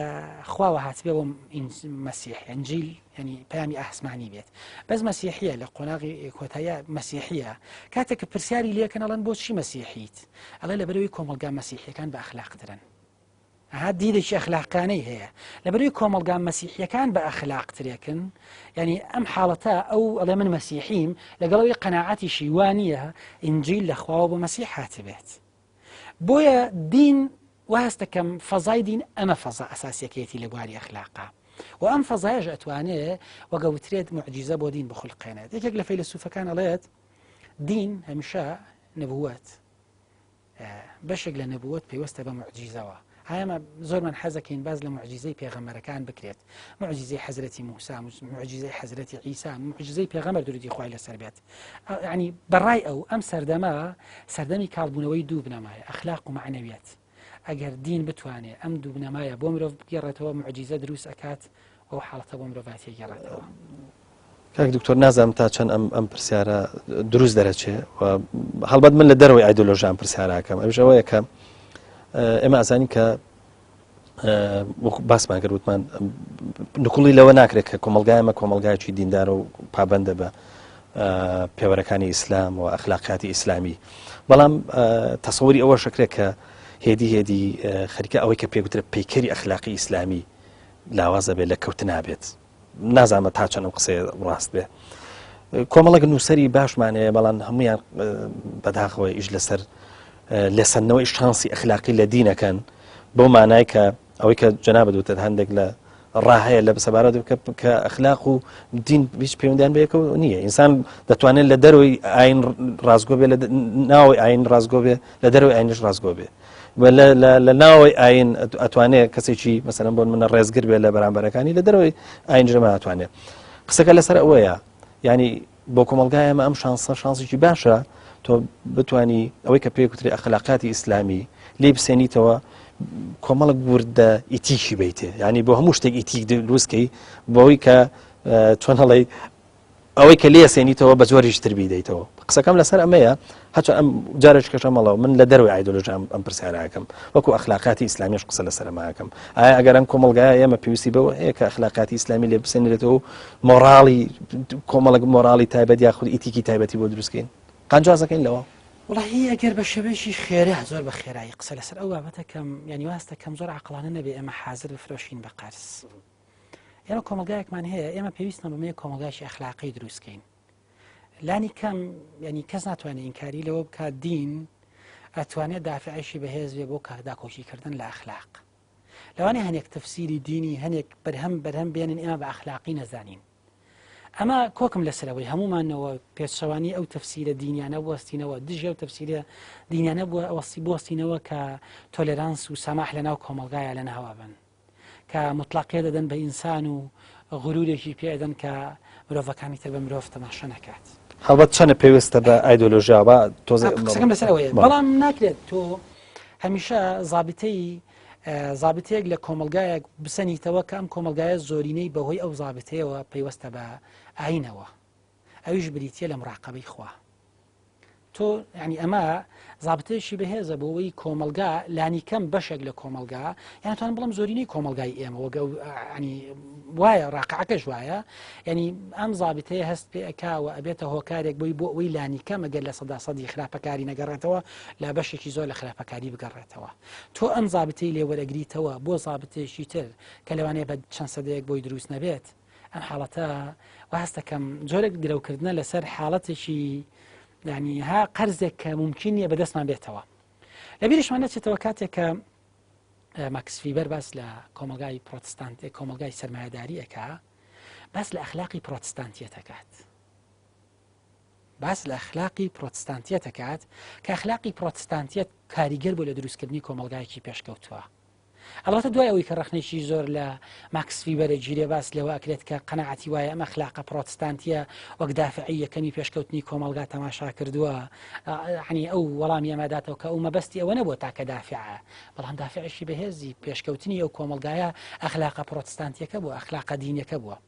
Speaker 2: خواوە هاتبێ بۆ مەسیح ئەنجیل ینی پەیامی ئاسمانی بێت بەس مەسیحیە لە قۆناغی کۆتاییە مەسیحیە کاتێک کە پرسیاری لێکەن ئەڵەن بۆچی مەسیحیت ئەڵێ لەبەرەوەی کۆمەلگا مەسیحیەکان بە ئەخلاقترن ئەها دیدێکی ئەخلاقانەی هەیە لەبەرەوەی کۆمەلگا مەسیحیەکان بە ئەخلاقترێکن ینی ئەم حاڵەتە ئەو ئەڵێ من مەسیحیم لەگەڵەوەی قەناعەتیشی وانییە ئینجیل لە خواوە بۆ مەسیح هاتبێت بۆیە دین وهستەکەم فەزای دین ئەمە فەزا ئەساسیەکەیەتی لە بواری ئەخلاقا و ئەم فەزایش ئەتوانێت وەگەوترێت معجیزە بۆ دین بخولقێنێت یەکێک لە فەیلسوفەکان ئەڵێت دین هەمیشە نەبووەت بەشێک لە نەبووەت پێوەستە بە معجیزەوە هەمە زۆرمان حەزەکەین باز لە معجیزەی پێغەمبەرەکان بکرێت معجیزەی حەزرەتی موسا معجیزەی حەزرەتی عیسا معجیزەی پێغەمبەر درودی خوای لەسەر بێت ینی بەڕای ئەو ئەم سەردەما سەردەمی کاڵبوونەوەی دوو بنەمایە ئەخلاق و معنەویەت ئەگەر دین بتوانێت ئەم دوو بنەمایە بۆ مرۆڤ بگێڕێتەوە معجیزە دروست ئەکات ئەو حاڵەتە بۆ مرۆڤاتی گێڕێتەوە
Speaker 1: کاک دکتۆر نازانم تا چەند ئەم پرسیارە دروست دەرەچێ و هەڵبەت من لە دەرەوەی ئایدۆلۆژیان پرسیارەکەم ئەوش ئەوەیە کە ئێمە ئازانی کە باسمان کرد وتمان نقوڵی لەوە ناکرێت کە کۆمەلگای ئەمە کۆمەلگایکی دیندار و پابەندە بە پێوەرەکانی ئیسلام و ئەخلاقیاتی ئیسلامی بەڵام تەسەووری ئەوە شکرێت کە هێدی خەریکە ئەوەی کە پێگوترە پەیکەری ئەخلاقی ئیسلامی لاوازە بێت لە کەوت نابێت نازانمە تا چەند ئەم قسەیە ڕاست بێ کۆمەڵێک نووسەری باشمانەیە بەڵام هەمویان بەداخەوە ئیش لەسەر لەسەرنەوەی شانسی ئەخلاقی لە دینەکەن بۆ مانای کە ئەوەی کە جەنابەت وتت هەندێک لە ڕاهەیە لە بەسەبارەت کە ئەخلاق و دین هیچ پەیوەندیان بەیەکەوە نییە ئینسان دەتوانێت لە دەرەوەی ئاین ڕازگۆ بێ لە ناوەی ئاین ڕازگۆ بێ لە دەرەوەی ئاینش ڕازگۆ بێ لە ناوەی ئاین ئەتوانێت کەسێکی مەسەلەن بۆ منە ڕێزگر بێت لە بەرامبەرەکانی لە دەرەوەی ئاین ژەمە ئەتوانێت قسەکە لەسەر ئەوەیە ینی بۆ کۆمەلگای ئەمە ئەم شانسێکی باشە تۆ بتانی ئەوەی کە پێکوتری ئەخلاقاتی ئیسلامی لێ بسێنیتەوە کۆمەڵک وردە ئیتیشی بیتێ ینی بۆ هەموو شتێک ئیتیک دروستکەی بۆەوەی کە چۆن هەڵی ئەوەی کە لێ سێنیتەوە بە زۆریش تربی دەیتەوە قسەکەم لەسەر ئەمەیە هەچ ئەم جارش کەشە مەڵەوە من لە دەروی ئایدۆلۆژی ئەم پرسیارەکەم وەکو ئەخلاقاتی ئیسلامیش قسە لەسەر ئەماکەم ئایا ئەگەر ئەم کۆمەلگایە ئێمە پێویستی بەوە هەیە کە ئەخلاقاتی ئیسلامی لێ بسێنرێتەوە مۆڕاڵی کۆمەڵک مۆڕاڵی تایبەت یاخود ئیتیکی تایبەتی بۆ دروستکەین قانجازەکەین لەوە
Speaker 2: وڵی ئەگەر بە شێوەیەکی خێرا زۆر بە خێرایی قسە لەسەر ئەو بابەتەکەم ینی واستە کەم زۆر عقلانە نەبێ ئێمە حازر بفرۆشین بە قەرز ئێمە کۆمەلگایەکمان هەیە ئێمە پێویستە بەمەیە کۆمەلگایشی ئەخلاقی دروستکەین لانی کەم ینی کەس ناتوانێت ئینکاری لەوە بکات دین ئەتوانێت دافعیشی بەهێز بێ بۆ کارداکۆچیکردن لە ئەخلاق لەوانێ هەنێک تەفسیری دینی هەنێک بەرهەم بێنن ئێمە بە ئەخلاقی نەزانین ئەمە کۆکم لەسەرەوەی هەمومانەوە پێچەوانی ئەو تەفسیرە دینیانە بوەستینەوە دژە و تەفسیرە دینیانە بووە ئەوەستی بوەستینەوە کە تۆلێرانس و سەماح لەناو کۆمەلگایە لە نەهەوا بن کە مطلقێ دەدەن بە ئینسان و غرورێکی پێدەن کە مرۆڤەکانی تر بە مرۆڤ تەماشا نەکات
Speaker 1: هەڵبەت چەنە پێویستە بە ئایدۆلۆژیاوە
Speaker 2: قسەکەم لەسەرەوەیە بەڵام ناکرێت تۆ هەمیشە زابطەیەک لە کۆمەلگایەک بسەنیتەوە کە ئەم کۆمەلگایە زۆرینەی بەهۆی ئەو زابطەیەوە پەیوەستە بە ئاینەوە ئەویش بریتە لە مراقبەی خوا تۆ ینی ئەمە زابطەیەشی بەهێزە بۆەوەی کۆمەلگا لانی کەم بەشێک لە کۆمەلگا یانتوان بڵم زۆرینەی کۆمەلگای ئێمە ینی وایە ڕاقعەکەش وایە ینی ئەم زابطەیە هەست پێ ئەکاوە ئەبێتە هۆکارێک بۆی بۆ ئەوەی لانی کەم ئەگەر لە سەداسەدی خراپەکاری نەگەڕێتەوە لە بەشێکی زۆر لە خراپەکاری بگەڕێتەوە تۆ ئەم زابطەی لێوەرەگریتەوە بۆ زابطەیەکی تر کە لەوانەیە بە چەند سەدەیەک بۆی دروست نەبێت ئەم حاڵەتە وهستەکەم جۆرێک گرەوکردنە لەسەر حاڵەتێکی ینی ها قەرزێک کە ممکن نیە بەدەستمان بێتەوە لەبیرشمان نەچێتەوە کاتێک کە ماکس فیبەر باس لە کۆمەلگای پرۆتستانت کۆمەلگای سەرمایەداریەکە باس لە ئەخلاقی پرۆتستانتیەتەکات باس لە ئەخلاقی پرۆتستانتیەتەکات کە ئەخلاقی پرۆتستانتیەت کاریگەر بۆ لە دروستکردنی کۆمەلگایەکی پێشکەوتووە ئەڵبەتە دوای ئەوەی کە ڕخنێکی زۆر لە ماکس فیبەرە گیرێ باس لەوە ئەکرێت کە قەنەعەتی وایە ئەمە ئەخلاقە پڕۆتستانتیە وەک دافعی یەکەمی پێشکەوتنی کۆمەلگا تەماشا کردووە عنی ئەو وەڵامی ئەمەداتەوە کە ئەو مەبەستی ئەوە نەبووە تاکە دافعە بەڵام دافعشی بەهێزی پێشکەوتنی ئەو کۆمەلگایە ئەخلاقە پڕۆتستانتیەکە بووە ئەخلاقە دینیەکە بووە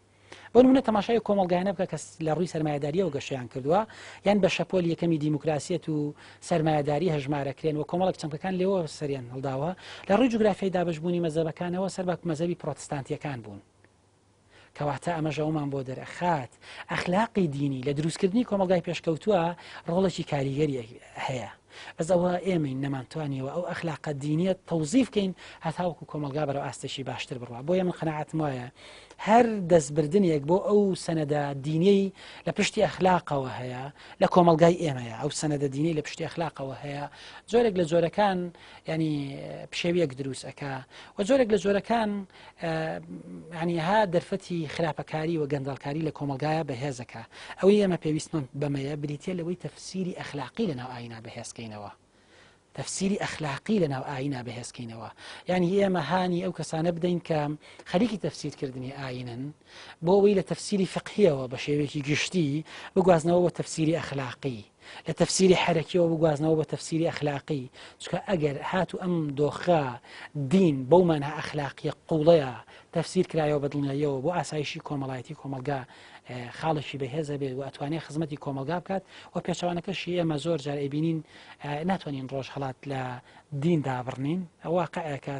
Speaker 2: بۆ نمونە تەماشای کۆمەلگایانە بکە کە لە ڕووی سەرمایه‌داریەوە گەشەیان کردووە یان بە شەپۆل یەکەمی دیموکراسیەت و سەرمایه‌داری هەژمارەکرێن و کۆمەڵێک چەمکەکان لێوە سەریان هەڵداوە لە ڕووی جوگرافیای دابەشبوونی مەزەبەکانەوە سەر بە مەزەبی پڕۆتستانتیەکان بوون کەواتە ئەمە ژەومان بۆ دەرەخات ئەخلاقی دینی لە دروستکردنی کۆمەلگای پێشکەوتووە ڕۆڵێکی کاریگەری هەیە بەس ئەوە ئێمەین نەمانتوانیەوە ئەو ئەخلاقە دینیە تەوزیف بکەین هەتاوەکو کۆمەلگا بەرەو ئاستێکی باشتر بڕوە بۆیە من قەناعەتم وایە هەر دەستبردنێک بۆ ئەو سەنەدە دینیەی لە پشتی ئەخلاقەوە هەیە لە کۆمەلگای ئێمەیە ئەو سەنەدە دینی لە پشتی ئەخلاقەوە هەیە جۆرێک لە جۆرەکان ینی پشێویەک دروست ئەکا و جۆرێک لە جۆرەکان ینی ها دەرفەتی خراپەکاری و گەندەڵکاری لە کۆمەلگایە بەهێزەکە ئەوەی ئێمە پێویستمان بەمەیە بریتە لەوەی تەفسیری ئەخلاقی لەناو ئاینا بەهێزکەینەوە تەفسیری ئەخلاقی لەناو ئاینا بەهێزکەینەوە یعنی ئێمە هانی ئەو کەسانە بدەین کە خەریکی تەفسیرکردنی ئاینن بۆ ئەوەی لە تەفسیری فقهیەوە بە شێوەیەکی گشتی بگوازنەوە بۆ تەفسیری ئەخلاقی لە تەفسیری حرەکیەوە بگوازنەوە بە تەفسیری ئەخلاقی چکە ئەگەر هاتو ئەم دۆخە دین بەومانە ئەخلاقیە قوڵەیە تەفسیر کرایەوە بە دڵنیاییەوە بۆ ئاسایشی کۆمەڵایەتی کۆمەلگا خاڵشی بەهێزە بێت و ئەتوانێت خزمەتی کۆمەلگا بکات و پێچەوانەکەشی ئێمە زۆر جار ئەبینین ناتوانین ڕۆژ هەڵات لە دین دابڕنین واقعەکە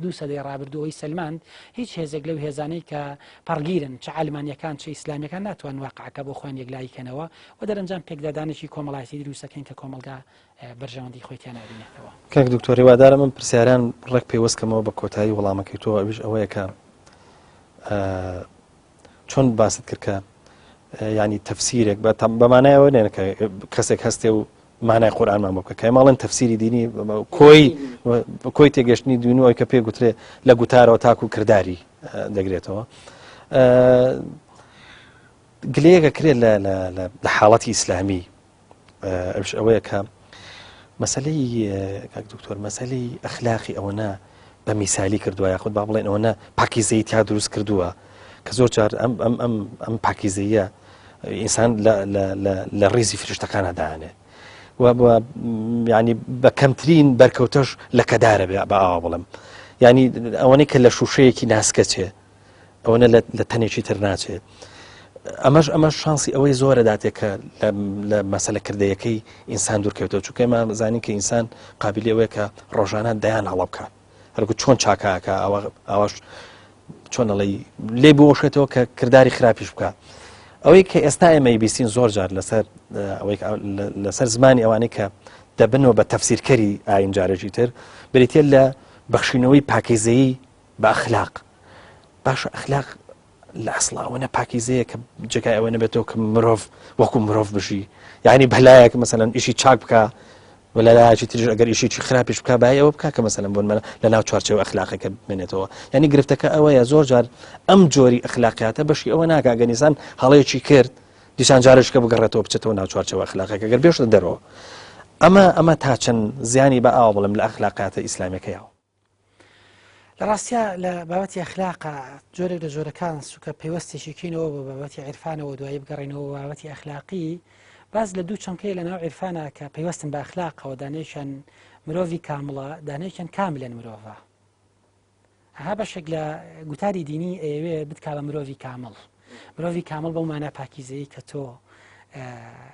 Speaker 2: دوو سەدەی ڕابردووەی سلمان هیچ هێزێک لەو هێزانەی کە پەڕگیرن چه ئالمانیەکان چه ئیسلامیەکان ناتوان واقعەکە بۆ خۆیان یەکلایکەنەوە و دەرەنجام پێکدادانێکی کۆمەڵایەتی دروستەکەین کە کۆمەلگا بەرژەوەندی خۆیان نابینێتەوە
Speaker 1: کاک دکتۆری وادارە من پرسیاران ڕێک پێوەستکەمەوە بە کۆتایی وەڵامەکەی تۆ ئەویش ئەوەیە کە چۆن باست کرد کە ینی تەفسیرێک بەمانایەوە نێن کە کەسێک هەستێ و مانای قورئانمان بۆ بکە کە ماڵن تەفسیری دینی کۆی تێگەشتنی دوینەوەی کە پێ گوترێ لە گوتارەوە تاکو کردداری دەگرێتەوە گلەیەکە کرێت لە حاڵەتی ئیسلامی ئەوش ئەوەیە کە مەسەلەی کاک دکتۆر مەسەلەی ئەخلاقی ئەوەنە بە میسالی کردووە یاخود با بڵێن ئەوەنە پاکیزەی تیا دروست کردووە کە زۆر جار ئەم پاکیزەیە ئینسان لە ڕێزی فریشتەکانە دایانێ و ینی بە کەمترین بەرکەوتەش لە کەدارە بە ئاوا بڵم ینی ئەوەنەی کە لە شوشەیەکی ناسکەچێ ئەوەنە لە تەنێکی تر ناچێت ئەمەش شانسی ئەوەی زۆرە داتێک کە لە مەسەلە کردەیەکەی ئینسان دوورکەوتەوە چونکە ئێمە زانین کە ئینسان قابلی ئەوەیە کە ڕۆژانە دەیان هەڵە بکات هەرگو چۆن چاکاکە ئەوەش چۆن ئەڵێ لێ بۆشێتەوە کە کردداری خراپیش بکات ئەوەی کە ئێستا ئێمەی بیستین زۆر جار لەسەر زمانی ئەوانەی کە دەبنەوە بە تەفسیرکەری ئاین جارێکی تر بریتە لە بەخشینەوەی پاکیزەیی بە ئەخلاق باشە ئەخلاق لە ئەسڵ ئەوەنە پاکیزەیە کە جێگای ئەوە نەبێتەوە کە مرۆڤ وەکو مرۆڤ بژی یعنی بەلایەک مەسەلەن ئیشی چاک بکە و لە لایەکی تر ئەگەر ئیشێکی خراپیش بکە باە ئەوە بکە کە مەسەلەن بۆ لە ناو چوارچێوە ئەخلاقەکە بمێنێتەوە یعنی گرفتەکە ئەوەیە زۆر جار ئەم جۆری ئەخلاقیاتە بەشی ئەوە ناکە گەنیسان هەڵەیەکی کرد دیسان جارشکە بگەڕێتەوە بچێتەوە ناو چوارچێوە ئەخلاقەکە گەر بێشتە دەرەوە ئەمە تا چەند زیانی بە ئاوا بڵم لە ئەخلاقیاتە ئیسلامیەکەیەوە
Speaker 2: لە ڕاستیا لە بابەتی ئەخلاقە جۆرێک لە جۆرەکان سوکە پەیوەستێکینەوە بە بابەتی عیرفانەوە دوایی بگەڕێنەوە بابەتی ئەخلاقی باز لە دوو چەمکەی لە ناو عیرفانە کە پەیوەستن بە ئەخلاقەوە دانێشان مرۆڤی کامڵە دانێکیان کاملەن مرۆڤە ها بەشێک لە گوتاری دینی ئەوێ بتکا بە مرۆڤی کامڵ مرۆڤی کامڵ بەو مانە پاکیزەیە کە تۆ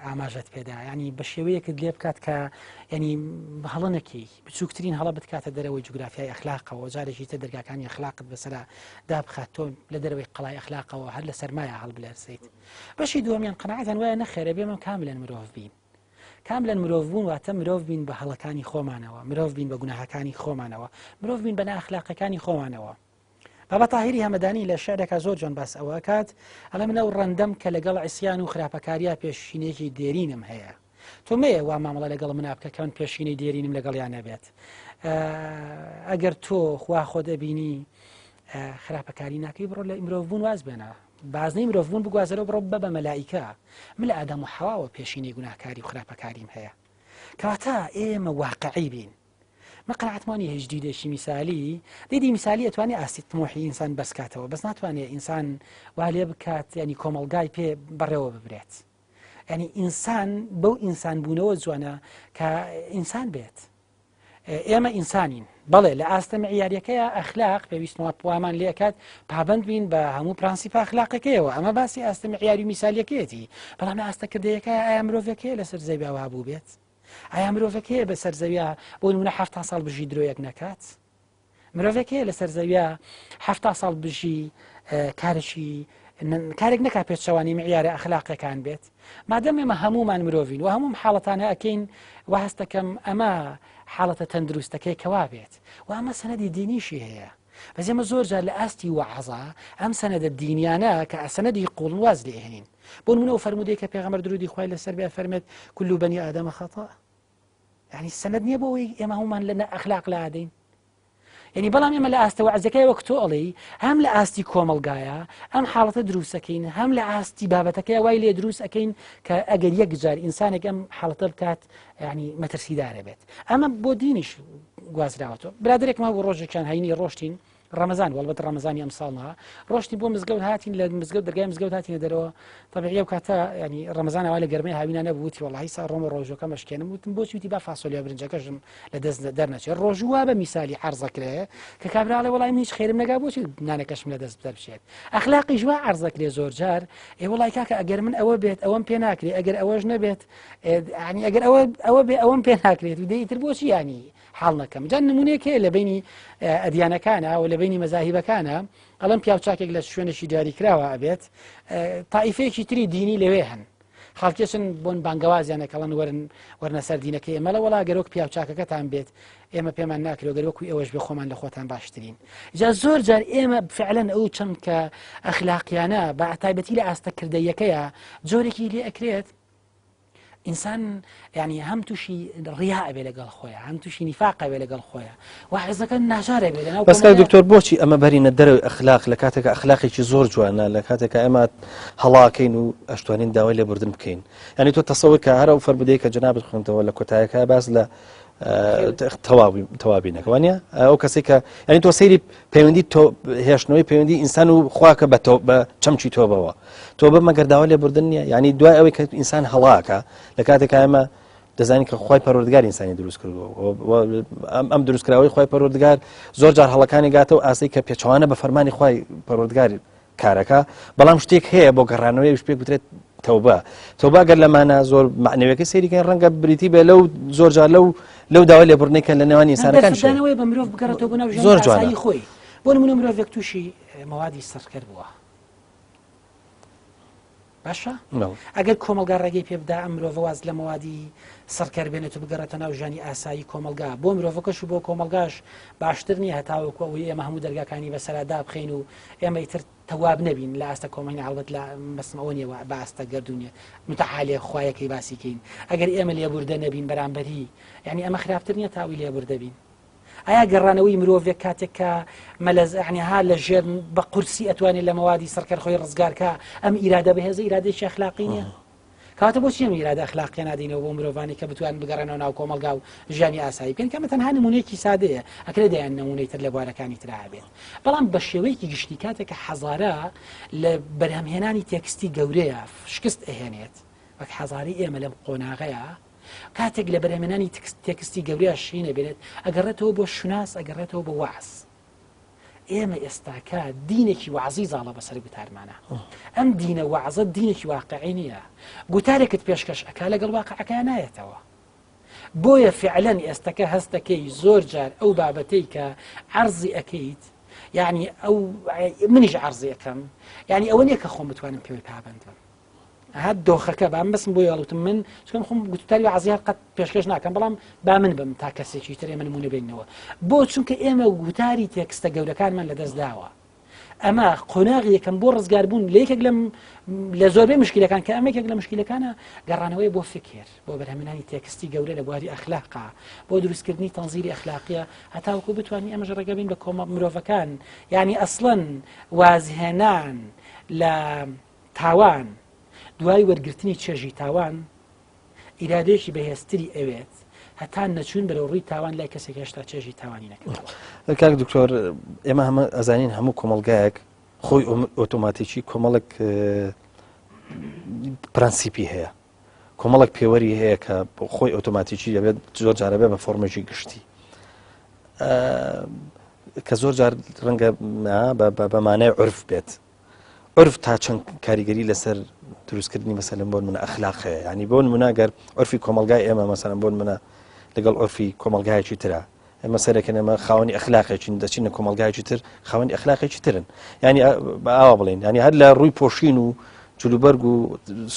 Speaker 2: ئاماژەت پێدا ینی بە شێوەیەکت لێ بکات کە ینی هەڵەنەکەی بچووکترین هەڵە بتکاتە دەرەوەی جوگرافیای ئەخلاقەوە جارێکی تە دەرگاکانی ئەخلاقت بەسەرا دابخات تۆ لە دەرەوەی قەڵای ئەخلاقەوە هەر لە سەرمایە هەڵبلەرسیت بەشی دووەمیان قەناعەتیان وایە نەخێرە بێمە کاملەن مرۆڤ بین کاملەن مرۆڤ بوون واتە مرۆڤ بین بە هەڵەکانی خۆمانەوە مرۆڤ بین بە گوناهەکانی خۆمانەوە مرۆڤ بین بە نائەخلاقەکانی خۆمانەوە بابا تاهیری هەمەدانی لە شعرێکە زۆر جوان باس ئەوە کات ئەڵێ منە و ڕەندەم کە لەگەڵ عیسیان و خراپەکاریە پێشینێکی دێرینم هەیە تۆ مەیە وا مامەڵە لەگەڵ منە بکە کە من پێشینەی دێرینم لەگەڵیان نەبێت ئەگەر تۆ خوا خۆ دەبینی خراپەکاری ناکەی بڕۆ لە مرۆڤ بوون واز بێنە بازنەی مرۆڤ بوون بگوازەرەوە بڕۆ بە مەلائیکە من لە ئادەم و حەواوە پێشینەی گوناهکاری و خراپەکاریم هەیە کەواتە ئێمە واقعی بین ما قەنەعەتمانی هیچ دیدێکی میسالی دیدی میسالی ئەتوانێت ئاستی تمۆحی ئینسان بەسکاتەوە بەس ناتوانێت ئینسان وا لێ بکات ینی کۆمەلگای پێ بەڕێوە ببرێت ینی ئینسان بەو ئینسان بوونەوە جوانە کە ئینسان بێت ئێمە ئینسانین بەڵێ لە ئاستە معیاریەکەیە ئەخلاق پێویستەوە پوامان لێکات پابند بین بە هەموو پرانسیپە ئەخلاقەکەیەوە ئەمە باسی ئاستە معیاری میسالیەکەیەتی بەڵام ئاستەکردەیەەکە ئایا مرۆڤەکەیە لەسەر زەوی وا بوو بێت ئایا مرۆڤەکەیە بەسەر زەویە بۆ نمونە 7 ساڵ بژی درۆیەک نەکات مرۆڤەکەیە لەسەر زەویە 7 ساڵ بژی کارێک نەکات پێچەوانی معیارە ئەخلاقەکان بێت مادەم ئێمە هەمومان مرۆڤین و هەموم حاڵەتانە ئەکەین و هەست دەکەم ئەمە حاڵەتە تەندروستەکەی کەوا بێت و ئەمە سەنەدی دینیشی هەیە بەس ئێمە زۆر جار لە ئاستی وەعەزە ئەم سەنەدە دینیانە کە سەنەدی قوڵنواز لێهێنین بۆ نمونە و فەرمودەی کە پێغەمبەر درودی خوای لەسەر بێ فەرمێت كل بني آدم خطأ يعني سەنەد نییە بۆەوەی ئێمە هەمومان لە ئەخلاق لا دەین يعني بەڵام ئێمە لە ئاستە وەعزەکەی وەک تۆ ئەڵێی هەم لە ئاستی کۆمەلگایە ئەم حاڵەتە دروستەکەین هەم لە ئاستی بابەتەکەی وای لێ دروست ئەەکەین کە ئەگەر یەک جار ئینسانێک ئەم حاڵەتە بکات يعني مەترسیدارە بێت ئەمە بۆ دینیش گوازراوەتەوە برادێکمە بۆ ڕۆژێکیان هەینی ڕۆشتین ڕەمەزان وەڵبەت ڕەمەزانی ئەم ساڵنەوە ڕۆشتی بۆ مزگەوت هاتین لە مزگەوت دەرگای مزگەوت هاتینە دەرەوە طبیعیە و کاتە ینی ڕەمەزان ئەوە لە گەرمەی هاوینە نەبووتی وەڵی سا ڕۆمە ڕۆژەکە مەشکێنم وتم بۆچی وتی با فاسۆلیا برنجەکەشم لە دەست دەرنەچێت ڕۆژووا بە میسالی عەرزەکرێ کە کابراڵێ وەڵی من هیچ خێرم نەگا بۆچی نانەکەشم لە دەست دەربشێت ئەخلاقی ژوا عەرزەکرێ زۆر جار وڵی کاکە ئەگەر من ئەوە بێت ئەوەم پێ ناکرێ ئەگەر ئەوەش نەبێت ینی ئەگەر ئەوە بێ ئەوەم پێ ناکرێت و دەیتر بۆچی ینی حاڵ نەکەم جان نمونەیەک هەیە لە بینی ئەدیانەکانە و لە بینی مەزاهیبەکانە ئەڵەم پیاوچاکێک لە شوێنێکی دیاری کراوە ئەبێت تائیفەیەکی تری دینی لەوێ هەن خەڵکێشن بۆن بانگەوازیانە کەڵەن وەرنە سەر دینەکەی ئێمە لە وەڵا گەرۆک پیاوچاکەکەتان بێت ئێمە پێمان ناکرێت گەرۆکی ئەوەش بێ خۆمان لە خۆتان باشترین جا زۆر جار ئێمە فعلەن ئەو چەند کە ئەخلاقیانە بە تایبەتی لە ئاستەکردەیەکەیە جۆرێکی لێ ئەکرێت ئینسان يعني هەم تووشی ڕیا ئەبێ لەگەڵ خۆیە هەم تووشی نیفاق ئەبێ لەگەڵ خۆیە وحزەکە ناژارە بێت
Speaker 1: بەس دکتۆر بۆچی ئەمە بەرینە دەرەوەی ئەخلاق لە کاتێکە ئەخلاقێکی زۆر جوانە لە کاتێکە ئێمە هەڵاکەین و ئەشتوانین داوای لێبوردن بکەین ینی تۆ تەسەوەر کە هەرە و فەرمودەی کە جنابت خوێنتەوە لە کۆتایەکە باس لە تەوابینەکەوانە ئەو کەسێک کە ینی تۆ سەیری پەیوەندی تۆ هێشتنەوەی پەیوەندی ئینسان و خواکە بە چەمچی تۆبەوە تۆ بە مەگەر داوا لێبوردن نییە ینی دوای ئەوەی کە ئینسان هەڵاکە لە کاتێک ئێمە دەزانین کە خی پەروەردگار ئینسانی دروست کردووە ئەم دروستکراوەی خی پەروەردگار زۆر جار هەڵەکانی گاتە و ئاسەی کە پێچوانە بە فەرمانی خی پەروەردگار کارەکە بەڵام شتێک هەیە بۆ گەڕانەوەی پێ گوترێت تەوبە گەر لەمانە زۆر معنەوەیەکە سەیریکەین ڕەنگە بریتی بێ لەو زۆر جار لەو داوا لێبوردنەکە لە نێوان ئینسانەکان
Speaker 2: بە مرۆڤ بگەڕێتەوە بۆ ناو ژیانی خۆی بۆ نمونە مرۆڤێک تووشی مەوادی سەرکەر بووە باشە ئەگەر کۆمەلگا ڕێگەی پێ بدا ئەم مرۆڤ واز لە مەوادی سەرکەر بێنێت و بگەڕێتە ناو ژیانی ئاسایی کۆمەلگا بۆ مرۆڤەکەش و بۆ کۆمەلگاش باشتر نیە هەتاوەکو ئەوەی ئێمە هەموو دەرگاکانی بەسەرادا بخەین و ئێمە ئیتر تەواب نەبین لە ئاستە کۆمەڵی هەڵبەت لە مەسمەوە نیە بە ئاستە گەردونیە متعالێ خوایەکەی باسیکەین ئەگەر ئێمە لێبوردە نەبین بەرامبەری یعنی ئەمە خراپتر نییە تاوی لێبوردە بین ئایا گەڕانەوەی مرۆڤێک کاتێک کە مەلەزعنیها لە ژێر بە قورسی ئەتوانێت لە مەوادی سەرکەر خۆی ڕزگارکە ئەم ئیرادە بەهێزە ئیرادێکی ئەخلاقی نییە کاتە بۆچی ئەم ئیرادە ئەخلاقیە نادینەوە بۆ مرۆڤانی کە بتوان بگەڕێنەوە ناو کۆمەلگا و ژیانی ئاسایی بکەن کەمە تەنها نمونەیەکی سادەیە ئەکرێ دەیان نمونەی تر لە بوارەکانی ترا بێت بەڵام بە شێوەیەکی گشتی کاتێکە حەزارە لە بەرهەمهێنانی تێکستی گەورەیە شکست ئەهێنێت وەک حەزاری ئێمە لەم قۆناغەیە کاتێک لە بەرهەمهێنانی تێکستی گەورەیە شینە بێت ئەگەڕێتەوە بۆ شوناس ئەگەڕێتەوە بۆ وەعز ئێمە ئێستاکە دینێکی وەعزی زاڵە بەسەر گوتارمانە ئەم دینە وەعزە دینێکی واقعی نییە گوتارێکت پێشکەش ئەکا لەگەڵ واقعەکە نایەتەوە بۆیە فعلەن ئێستەکە هەستەکەی زۆر جار ئەو بابەتەی کە عەرزی ئەکەیت یعنی ئەو منیش عەرزی ئەەکەم یعنی ئەوە نییە کە خۆم بتوانم پێوەی پابەند بم هەر دۆخەکە بام بەسم بۆ یاڵوتم من چۆن خۆم گوتاری عەرزیار قەت پێشکەش ناکەم بەڵام با من بم تا کەسێکی تر ئێمە نمونە بینەوە بۆ چونکە ئێمە گوتاری تێکستە گەورەکانمان لەدەست داوە ئەمە قۆناغی یەکەم بۆ ڕزگاربوون لە یەکێک لە زۆربەی مشکلەکان کە ئەمەکێک لە مشکلەکانە گەڕانەوەی بۆ فکر بۆ بەرهەمهێنانی تێکستی گەورە لە بواری ئەخلاقا بۆ دروستکردنی تەنزیلی ئەخلاقیە هەتاوەکو بتوانانی ئەمەش ڕێگە بین بە کۆمە مرۆڤەکان یعنی ئەسڵەن وازهێنان لە تاوان دوای وەرگرتنی چێژی تاوان ئیرادێکی بەهێزتری ئەوێت هەتا نەچوون بەرەو ڕووی تاوان لای کەسێک هێشتا چێژی تاوانی نەکردەوە.
Speaker 1: کاک دکتۆر ئێمە هەمە ئەزانین هەموو کۆمەلگایەک خۆی ئۆتۆماتیکی کۆمەڵک پرەنسیپی هەیە، کۆمەڵک پێوەری هەیە کە خۆی ئۆتۆماتیکی دەبێت زۆر جارە بێ بە فۆرمێکی گشتی کە زۆر جار ڕەنگە بە مانای عرف بێت. عرف تا چەند کاریگەری لەسەر دروستکردنی مەسەلەن بۆن منە ئەخلاقەیە، ینی بۆن مناگەر عرفی کۆمەلگای ئێمە مەسەلەن بۆن منە لەگەڵ عرفی کۆمەلگایەکی ترە ئێمە سەرەکەن ئێمە خاوەنی ئەخلاقێکین دەچینە کۆمەلگایەکی تر خاوەنی ئەخلاقێکی ترن، ینی ئاوا بڵێن ینی هەر لە ڕووی پۆشین و جلوبەرگ و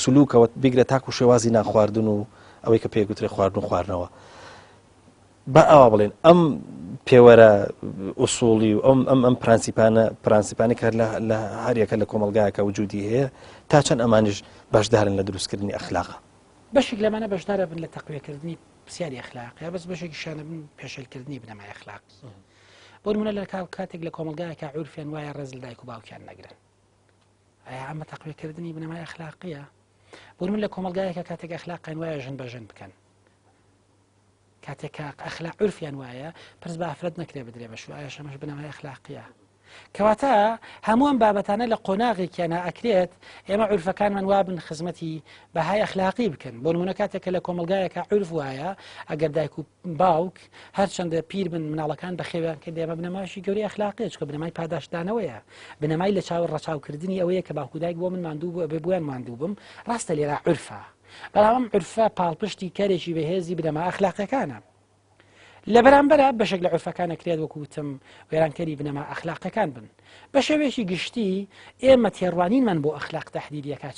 Speaker 1: سلوکەوە بیگرە تاکو شێوازی ناخواردن و ئەوەی کە پێگوترێ خواردن و خواردنەوە بە ئەوا بڵێن ئەم پێوەرە ئوسوڵی و ئەم پرانسیپانی کار لە هەریەکە لە کۆمەلگایەکە وجودی هەیە تا چەند ئەمانش بەشدارن لە دروستکردنی ئەخلاقە.
Speaker 2: بەشێک لەمانە بەشدارە بن لە تەقویەکردنی پرسیاری ئەخلاق یا بەس بەشێکی شانە بن پێشێلکردنی بنەمای ئەخلاق. بۆ نمونە لە کاتێک لە کۆمەلگایەکە عورفیان وایە ڕێز لە دایک و باوکیان نەگرن، ئایا ئەمە تەقویەکردنی بنەمای ئەخلاقیە؟ بۆ نمونە لە کۆمەلگایەکە کاتێک ئەخلاقیان وایە ژن بە ژن بکەن، کاتێک ئەخلاق عورفیان وایە پرس بە ئافرەت نەکرێ بدرێ بەشو، ئایا شەمەش بنەمای ئەخلاقیە؟ کەواتە هەمووان بابەتانە لە قۆناغێکیانە ئەکرێت ئێمە عورفەکانمان وابن خزمەتی بەهای ئەخلاقی بکەن. بۆ نمونە کاتێکە لە کۆمەلگایەکە عورف وایە ئەگەر دایک و باوک هەرچەندە پیر بن مناڵەکان بەخێویان کرد ئێمە بنەماشی گەوری ئەخلاقی چکە بنەمای پاداشدانەوەیە، بنەمای لە چاوە ڕەچاوکردنی ئەوەیە کە باوک و دایک بۆ من ماندوو بوو بۆیان ماندوو بم، ڕاستە لێرە عورفە، بەڵام عورفە پاڵپشتی کارێکی بەهێزی بنەما ئەخلاقیەکانە. لە بەرامبەرە بەشێک لە عورفەکانە کرێت وەکوتم وێرانکەری بنەما ئەخلاقەکان بن. بە شێوێکی گشتی ئێمە تێڕوانینمان بۆ ئەخلاق تەحلیلیەکە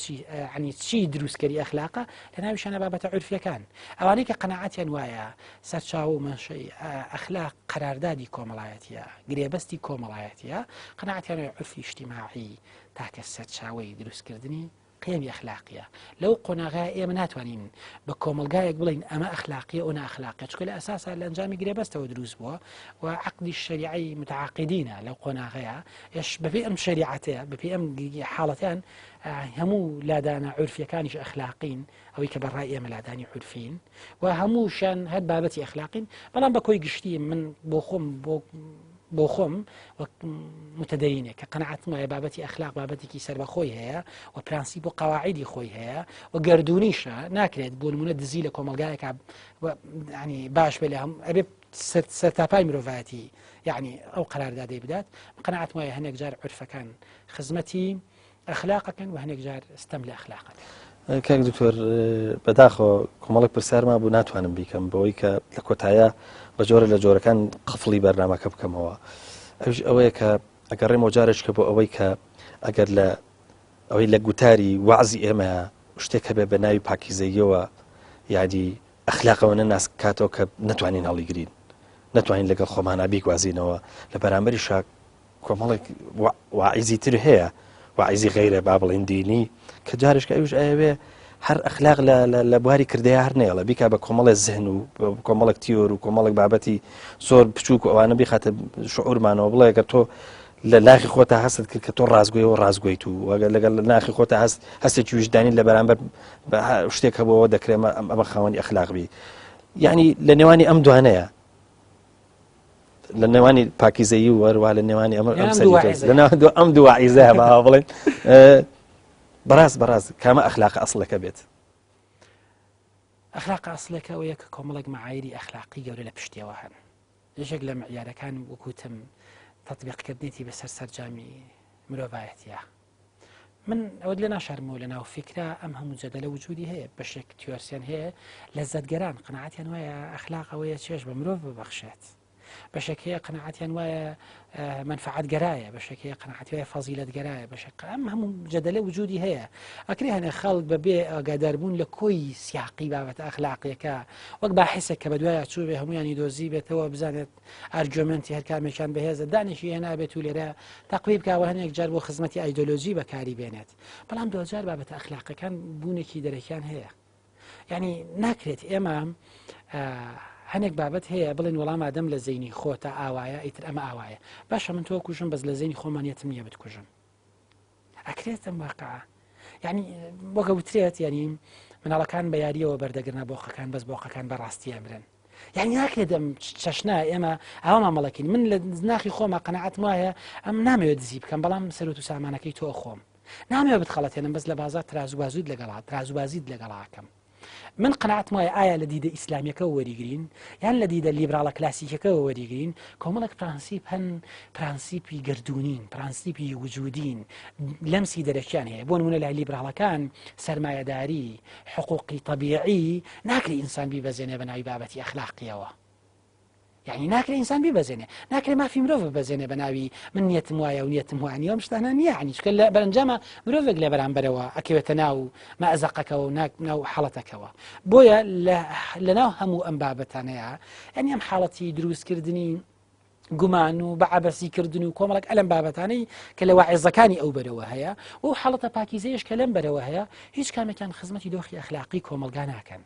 Speaker 2: چی دروستکەری ئەخلاقە لە ناویشانە بابەتە عورفیەکان، ئەوانەی کە قەناعەتیان وایە سەرچاو و مەنشەی ئەخلاق قەراردادی کۆمەڵایەتیە، گرێبەستی کۆمەڵایەتیە، قەناعەتیان عورفی اجتیماعی تاکە سەرچاوەی دروستکردنی قیەمی ئەخلاقیە. لەو قۆناغای ئێمە ناتوانین بە کۆمەلگایەک بڵین ئەمە ئەخلاقیە ئەو ناخلاقیە، چکە لە ئەساسا لە ئەنجامی گرێبەستەوە دروست بووە و عەقدی شەریعەی متعاقدینە لەو قۆناغەیە ئێش بەپێی ئەم شەریعەتەیە بەپێی ئەم حاڵەتیان هەموو لادانە عورفیەکانیش ئەخلاقین، ئەوەی کە بەڕای ئێمە لادانی عورفین و هەمووشان هەر بابەتی ئەخلاقین، بەڵام بە کۆی گشتی من بۆ خۆم متدەینێ کە قەناعەتم وایە بابەتی ئەخلاق بابەتێکی سەربەخۆی هەیە و پرانسیب و قەواعیدی خۆی هەیە و گەردونیشە ناکرێت بۆ نمونە دزی لە کۆمەلگایەکە ینی باش بێ لە هەم ئەبێ سەرتاپای مرۆڤایەتی یعنی ئەو قەراردادەی بدات. قەناعەتم وایە هەندێک جار عورفەکان خزمەتی ئەخلاقەکەن و هەندێک جار ستەم لە ئەخلاقەکەن.
Speaker 1: کاک دکتۆر بەداخەوە کۆمەڵێک پرسیارما بوو ناتوانم بیکەم بەوەی کە لە کۆتایە بە جۆرە لە جۆرەکان قفڵی بەرنامەکە بکەمەوە، ئەوەیە کە ئەگەڕێمەوە جارێککە بۆ ئەوەی کە ئەگەر لە ئەوەی لە گوتاری وەعزی ئێمە شتێک هەبێ بە ناوی پاکیزەیەوە یادی ئەخلاقەوە نەناس کاتەوە کە نەتوانین هەڵیگرین، نەتوانین لەگەڵ خۆمانە بیگوازینەوە لە بەرامبەری شاک کۆمەڵێک واعیزی تر هەیە، واعیزی غەیرە با بڵێن دینی کە جارێککە ئەوش ئەوێ هەر ئەخلاق لە بواری کردەیە هەر نێڵە بیکا بە کۆمەڵێک زەهن و کۆمەڵێک تیۆر و کۆمەڵێک بابەتی زۆر بچووک و ئەوانە بیخاتە شعورمانەوە بڵێ کە تۆ لە ناخی خۆتا هەست کرد کە تۆ ڕازگۆیەوە ڕازگۆیت و وەگەر لەگەڵ ناخی خۆتا هەستێکی وجدانی لە بەرامبەر شتێک هەبەوە دەکرێمە ئەمە خاوەنی ئەخلاق بی، یعنی لە نێوانی ئەم دوانەیە لە نێوانی پاکیزەیی و وەروا لە نێوانی ئەم دوو واعیزەیە با بڵێن بەڕاست کامە ئەخلاقە ئەسڵەکە بێت.
Speaker 2: ئەخلاق ئەسڵەکە ئەوەیە کە کۆمەڵێک مەعایری ئەخلاقی گەورە لە پشتیەوە هەن، یەکێک لە معیارەکان وەکوتم تەطبیقکردنێتی بەسەر سەرجامی مرۆڤایەتیە. من ئەوە لە ناشارمەوە لە ناو فکرە ئەم هەموو جەدەلە وجودی هەیە، بەشێک تیۆرسیان هەیە لەزەتگەران قەناعەتیان وایە ئەخلاق ئەوەیە چێژ بە مرۆڤ ببەخشێت، بەشێک هەیە قەناعەتیان وایە منفعەتگەرایە، بەشێک هەیە قەناعەتی وایە فەزیلەتگەرایە، بەشێک ئەم هەموو جەدەلە وجودی هەیە. ئەکرێ هەنێ خەڵک بەبێ ئاگاداربوون لە کۆی سیاقی بابەتە ئەخلاقیەکە وەک باحثێک کە بەدوایە چوو بێ هەمویانی دۆزی بێتەوە بزانێت ئارگومنتی هەر کامێکیان بەهێزە دانیشی هێنابێت و لێرە تەقویب بکەوە هەنێک جار بۆ خزمەتی ئایدۆلۆژی بەکاری بێنێت، بەڵام دوجار بابەتە ئەخلاقەکان بوونێکی دەرەکیان هەیە. یعنی ناکرێت ئێمە هەنێک بابەت هەیە بڵێن وەڵام ئادەم لە زەینی خۆتە ئاوایە ئیتر ئەمە ئاوایە، باشە من تۆ کوژم بەس لە زەینی خۆمانیەتم نییە بتکوژم، ئەکرێتم واقعا یعنی وەگە وترێت یعنی مناڵەکان بە یاریەوە بەردەگرنە بۆقەکان بەس بۆقەکان بەڕاستیە برن، یعنی ناکرێت ئەم چەشنا ئێمە ئەومان مەڵەکەین من لە ناخی خۆمە قەنەعەتم وایە ئەم نامەوێت دزی بکەم بەڵام سەرۆت و سامانەکەی تۆ خۆم نامەوێت بتخەڵەتێنم بەس لە بازار ترازوبازوت لەگەڵات ترازوبازیت لەگەڵاکەم من قەنەعەتم وایە ئایا لە دیدە ئیسلامیەکەەوە وەریگرین یان لە دیدە لیبراڵە کلاسیکەکەەوە وەریگرین کۆمەڵک پرانسیپ هەن پرانسیپی گردردونین پرانسیپی وجودین لەمسی دەرەکیان هەیە بۆ نمونە لای لیبراڵەکان سەرمایەداری حقوقی طبیعی ناکرێت ئینسان بیبەزێنێ بە ناوی بابەتی ئەخلاقیەوە یعنی ناکرێت ئینسان بیبەزێنێ ناکرێت مافی مرۆڤ ببەزێنێ بە ناوی من نیەتم وایە و نیەتم وانیە ئەم شتانە نییە عنی چکە لە بەرەنجامە مرۆڤێک لە بەرامبەرەوە ئەکەوێتە ناو مەئەزەقەکەەوە و ناو حاڵەتەکەەوە بۆیە لە ناو هەموو ئەم بابەتانەیە ئەنی ئەم حاڵەتی دروستکردنی گومان و بەعبەسیکردن و کۆمەڵک ئەلم بابەتانەی کە لە واعظەکانی ئەو بەرەوە هەیە و حاڵەتە پاکیزەیەش کە لەم بەرەوە هەیە هیچ کامێکیان خزمەتی دۆخی ئەخلاقی کۆمەلگا ناکەن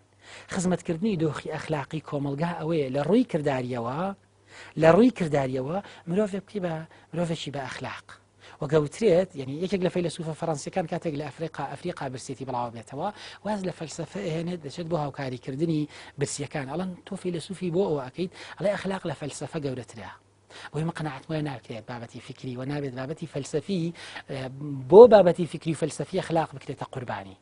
Speaker 2: خزمەتکردنی دۆخی ئەخلاقی کۆمەلگا ئەوەیە لە ڕووی کردداریەوە مرۆڤێک بە مرۆڤێکی بە ئەخلاق وەگەوترێت یعنی یەکێک لە فەیلسوفە فەڕەنسیەکان کاتێک لە ئەفریقا برسێتی بڵاو بێتەوە واز لە فەلسەفە ئەهێنێت دەچێت بۆ هاوکاریکردنی برسیەکان ئەڵەن تۆ فەیلسوفی بۆ ئەوە ئەکەیت ئەڵێ ئەخلاق لە فەلسەفە گەورەترە بۆی من قەنەعەتم وایە ناکرێت بابەتی فکری و نابێت بابەتی فەلسەفی بۆ بابەتی فکری و فەلسەفی ئەخلاق بکرێتە قوربانی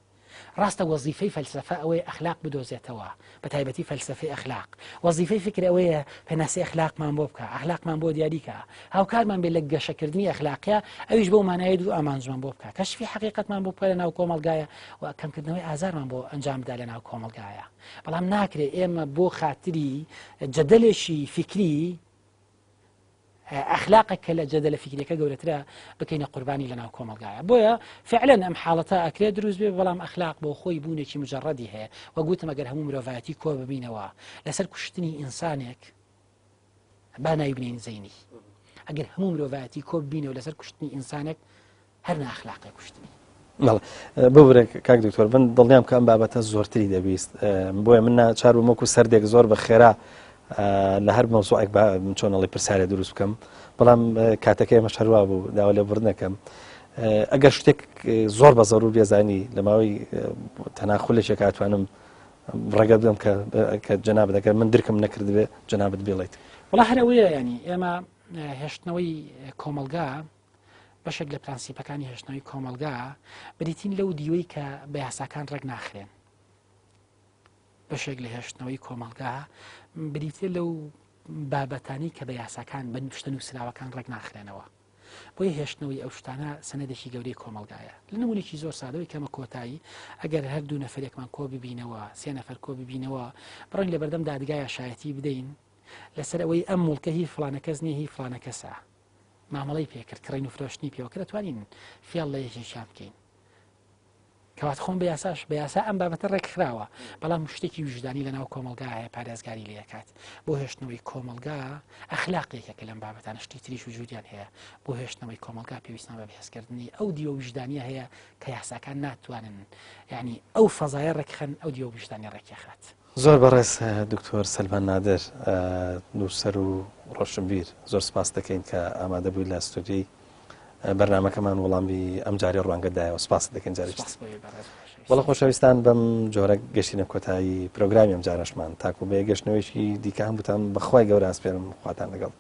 Speaker 2: ڕاستە وەزیفەی فەلسەفە ئەوەیە ئەخلاق بدۆزێتەوە بە تایبەتی فەلسەفەی ئەخلاق وەزیفەی فکر ئەوەیە پێناسی ئەخلاقمان بۆ بکە ئەخلاقمان بۆ دیاریکە هاوکارمان بێت لە گەشەکردنی ئەخلاقیە ئەویش بۆ مانایەت و ئامانجمان بۆ بکە کەشفی حقیقەتمان بۆ بکە لە ناو کۆمەڵگایە و کەمکردنەوەی ئازارمان بۆ ئەنجام بدا لە ناو کۆمەڵگایە بەڵام ناکرێت ئێمە بۆ خاتری جەدەلێکی فکری ئەخلاقێک کە لە جەدەلە فکریەکە گەورەترە بکەینە قوربانی لە ناو کۆمەڵگایە بۆیە فعلا ئەم حاڵەتە ئەکرێت دروست بێ بەڵام ئەخلاق بۆ خۆی بوونێکی مجەڕەدی هەیە وە گوتم ئەگەر هەموو مرۆڤایەتی کۆ ببینەوە لەسەر کوشتنی ئینسانێک با نایبنین زەینی ئەگەر هەموو مرۆڤایەتی کۆ ببینەوە لەسەر کوشتنی ئینسانێک هەر ناخلاقی کوشتنی
Speaker 1: ببرێ کاک دکتۆر من دڵنیام کە ئەم بابەتە زۆرتری دەبیست بۆیە من ناچار بووم وەکو سەردێک زۆر بە خێرا لە هەر مەوزوعێک چۆنەڵی پرسیارە دروست بکەم بەڵام کاتەکە ئێمە شەروا بوو داوا لێ بڕنەکەم ئەگەر شتێک زۆر بە زەڕوو بێزانی لە ماوەی تەناخولێکێک هاتوانم ڕێگە بدەم کە جەنابەت ئەگەر من درکم نەکردبێ جەنابەت بێڵێیت
Speaker 2: وڵا هەرەوەیە ینی ئێمە هێشتنەوەی کۆمەلگا بەشێک لە پرانسیپەکانی هێشتنەوەی کۆمەلگا بریتین لەو دیوەی کە بە یاساکان ڕێک ناخرێن بەشێک لە هێشتنەوەی کۆمەلگا بریتێ لەو بابەتانی کە بە یاساکان بە شتە نووسراوەکان ڕێک ناخرێنەوە بۆی هێشتنەوەی ئەو شتانە سەنەدێکی گەورەی کۆمەلگایە لە نمونێکی زۆر سادەوەی کەمە کۆتایی ئەگەر هەردوو نەفرێکمان کۆ ببینەوە سێ نەفەر کۆ ببینەوە بڕۆین لە بەردەم دادگایە شایەتی بدەین لەسەر ئەوەی ئەم مڵکە هی فڵانە کەس نییە هی فڵانە کەسە مامەڵەی پێکرد کڕین و فرۆشتنی پێوە کە دەتوانین فێڵ لە یەکێکیان بکەین کەوات خۆم بە یاساش بە یاسا ئەم بابەتە ڕێکخراوە بەڵام شتێکی وجدانی لە ناو کۆمەلگا هەیە پارێزگاری لێ دەکات بۆ هێشتنەوەی کۆمەلگا ئەخلاقێکە لەم بابەتانە شتی تریش وجودیان هەیە بۆ هێشتنەوەی کۆمەلگا پێویستە بە بەهێزکردنی ئەو دیوە وجدانیە هەیە کە یاساکان ناتوانن یعنی ئەو فەزایە ڕێکخەن ئەو دیوە وجدانی ڕێکیخات
Speaker 1: زۆر بەڕێز دکتۆر سەلمان نادر نووسەر و ڕۆشنبیر زۆر سپاس دەکەین کە ئامادە بووی لە استودیۆی بەرنامەکەمان وەڵامی ئەم جاری ڕوانگەدایەوە سپاس دەکەین جاریشت وەڵە خۆشەویستان بەم جۆرە گەشتینە کۆتایی پرۆگرامی ئەم جارەشمان تاکو بە گەشتنەوەیشی دیکە هەمووتان بەخوای گەورە ئاسپێرم خواتان لەگەڵ